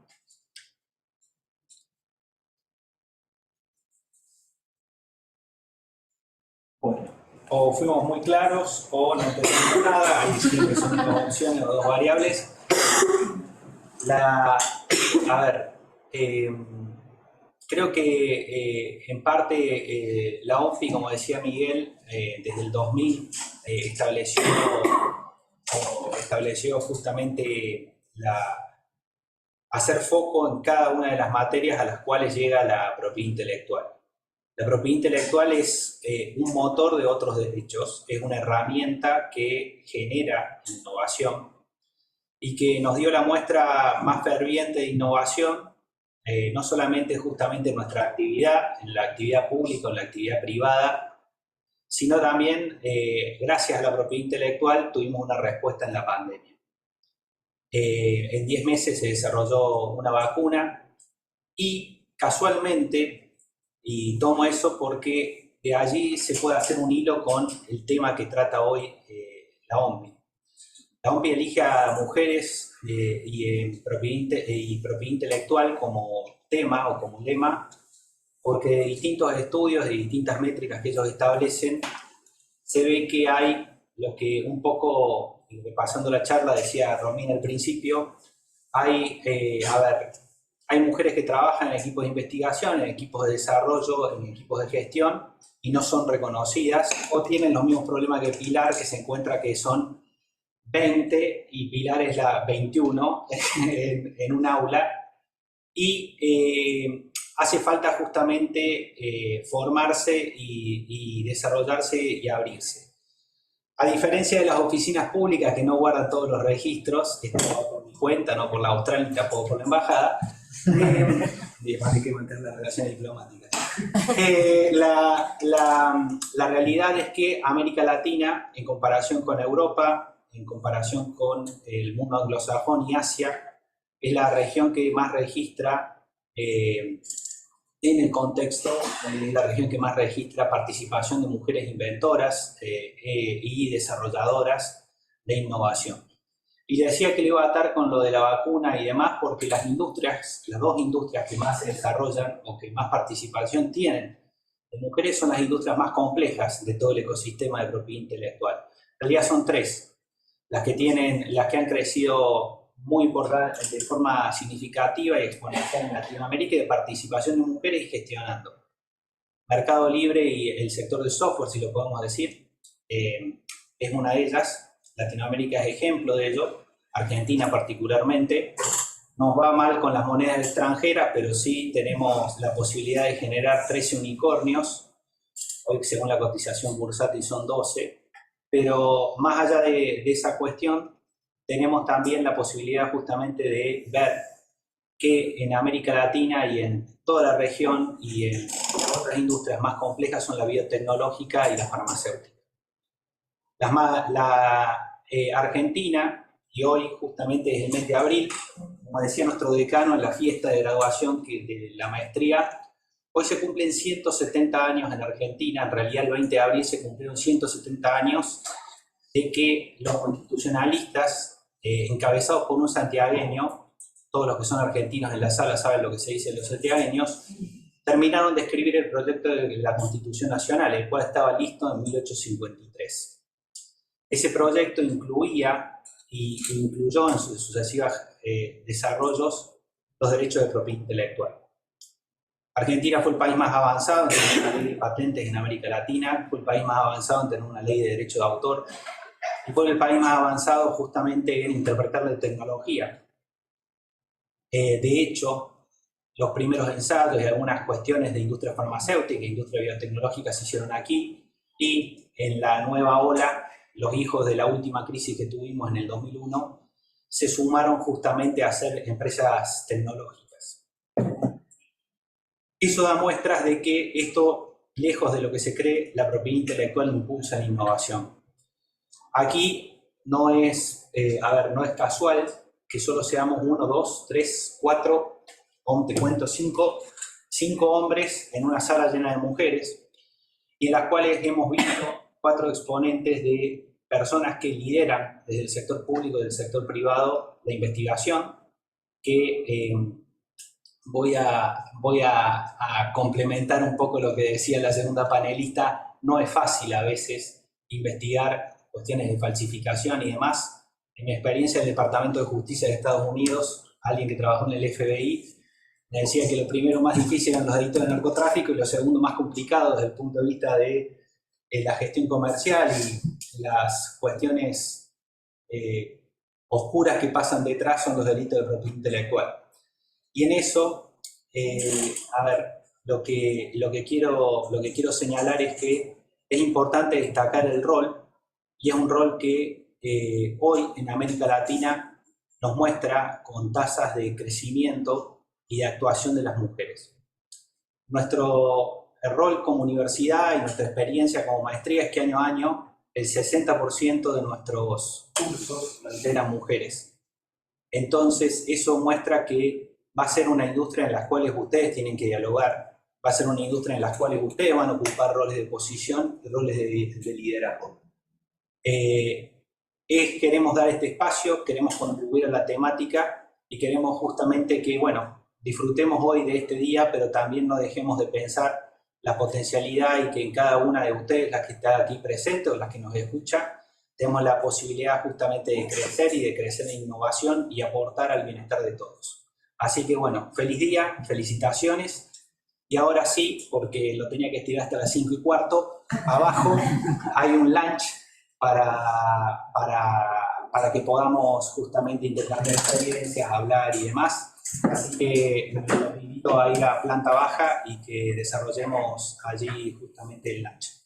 Bueno, o fuimos muy claros o no tenemos nada, ahí siempre son dos opciones o dos variables. Creo que en parte la ONFI, como decía Miguel, desde el 2000 estableció justamente hacer foco en cada una de las materias a las cuales llega la propiedad intelectual. La propiedad intelectual es un motor de otros derechos, es una herramienta que genera innovación y que nos dio la muestra más ferviente de innovación, no solamente justamente en nuestra actividad, en la actividad pública o en la actividad privada, sino también gracias a la propiedad intelectual tuvimos una respuesta en la pandemia. En 10 meses se desarrolló una vacuna y casualmente, y tomo eso porque de allí se puede hacer un hilo con el tema que trata hoy la OMPI. La OMPI elige a mujeres y propiedad intelectual como tema o como lema porque de distintos estudios, de distintas métricas que ellos establecen, se ve que hay lo que un poco, repasando la charla, decía Romina al principio, hay mujeres que trabajan en equipos de investigación, en equipos de desarrollo, en equipos de gestión, y no son reconocidas, o tienen los mismos problemas que Pilar, que se encuentra que son 20 y Pilar es la 21 en un aula, y hace falta justamente formarse y desarrollarse y abrirse. A diferencia de las oficinas públicas que no guardan todos los registros, esto va por mi cuenta, no por la austral, ni tampoco por la embajada, y además hay que mantener las relaciones diplomáticas. La realidad es que América Latina, en comparación con Europa, en comparación con el mundo anglosajón y Asia, es la región que más registra en el contexto, la región que más registra participación de mujeres inventoras y desarrolladoras de innovación. Y le decía que le iba a atar con lo de la vacuna y demás, porque las dos industrias que más se desarrollan o que más participación tienen de mujeres son las industrias más complejas de todo el ecosistema de propiedad intelectual. En realidad son tres, las que han crecido muy importante, de forma significativa y exponencial en Latinoamérica, y de participación de mujeres y gestionando. Mercado Libre y el sector de software, si lo podemos decir, es una de ellas. Latinoamérica es ejemplo de ello, Argentina particularmente. Nos va mal con las monedas extranjeras, pero sí tenemos la posibilidad de generar 13 unicornios, hoy según la cotización bursátil son 12, pero más allá de esa cuestión, tenemos también la posibilidad justamente de ver que en América Latina y en toda la región y en otras industrias más complejas son la biotecnológica y la farmacéutica. Argentina, y hoy justamente es el mes de abril, como decía nuestro decano en la fiesta de graduación de la maestría, hoy se cumplen 170 años en Argentina, en realidad el 20 de abril se cumplieron 170 años de que los constitucionalistas, encabezados por un santiagueño, todos los que son argentinos en la sala saben lo que se dice de los santiagueños, terminaron de escribir el proyecto de la Constitución Nacional, el cual estaba listo en 1853. Ese proyecto incluía y incluyó en sus sucesivos desarrollos los derechos de propiedad intelectual. Argentina fue el país más avanzado en tener una ley de patentes en América Latina, fue el país más avanzado en tener una ley de derecho de autor, y fue el país más avanzado justamente en interpretar la tecnología. De hecho, los primeros ensayos y algunas cuestiones de industria farmacéutica e industria biotecnológica se hicieron aquí, y en la nueva ola, los hijos de la última crisis que tuvimos en el 2001, se sumaron justamente a hacer empresas tecnológicas. Eso da muestras de que esto, lejos de lo que se cree, la propiedad intelectual impulsa la innovación. Aquí no es casual que solo seamos 1, 2, 3, 4, te cuento 5 hombres en una sala llena de mujeres, y en las cuales hemos visto 4 exponentes de personas que lideran desde el sector público y del sector privado la investigación, que voy a complementar un poco lo que decía la segunda panelista. No es fácil a veces investigar cuestiones de falsificación y demás. En mi experiencia en el Departamento de Justicia de Estados Unidos, alguien que trabajó en el FBI me decía que lo primero más difícil eran los delitos de narcotráfico y lo segundo más complicado desde el punto de vista de la gestión comercial y las cuestiones oscuras que pasan detrás son los delitos de propiedad intelectual. Y en eso, a ver, lo que quiero señalar es que es importante destacar el rol, y es un rol que hoy en América Latina nos muestra con tasas de crecimiento y de actuación de las mujeres. Nuestro rol como universidad y nuestra experiencia como maestría es que año a año el 60% de nuestros cursos lo integran mujeres. Entonces eso muestra que va a ser una industria en la cual ustedes tienen que dialogar, va a ser una industria en la cual ustedes van a ocupar roles de posición y roles de liderazgo. Queremos dar este espacio, queremos contribuir a la temática y queremos justamente que, bueno, disfrutemos hoy de este día, pero también no dejemos de pensar la potencialidad y que en cada una de ustedes, las que están aquí presentes o las que nos escuchan, tenemos la posibilidad justamente de crecer y de crecer en innovación y aportar al bienestar de todos. Así que, bueno, feliz día, felicitaciones. Y ahora sí, porque lo tenía que estirar hasta las 5:15, abajo hay un lunch para que podamos justamente intercambiar experiencias, hablar y demás. Así que los invito a ir a planta baja y que desarrollemos allí justamente el lunch.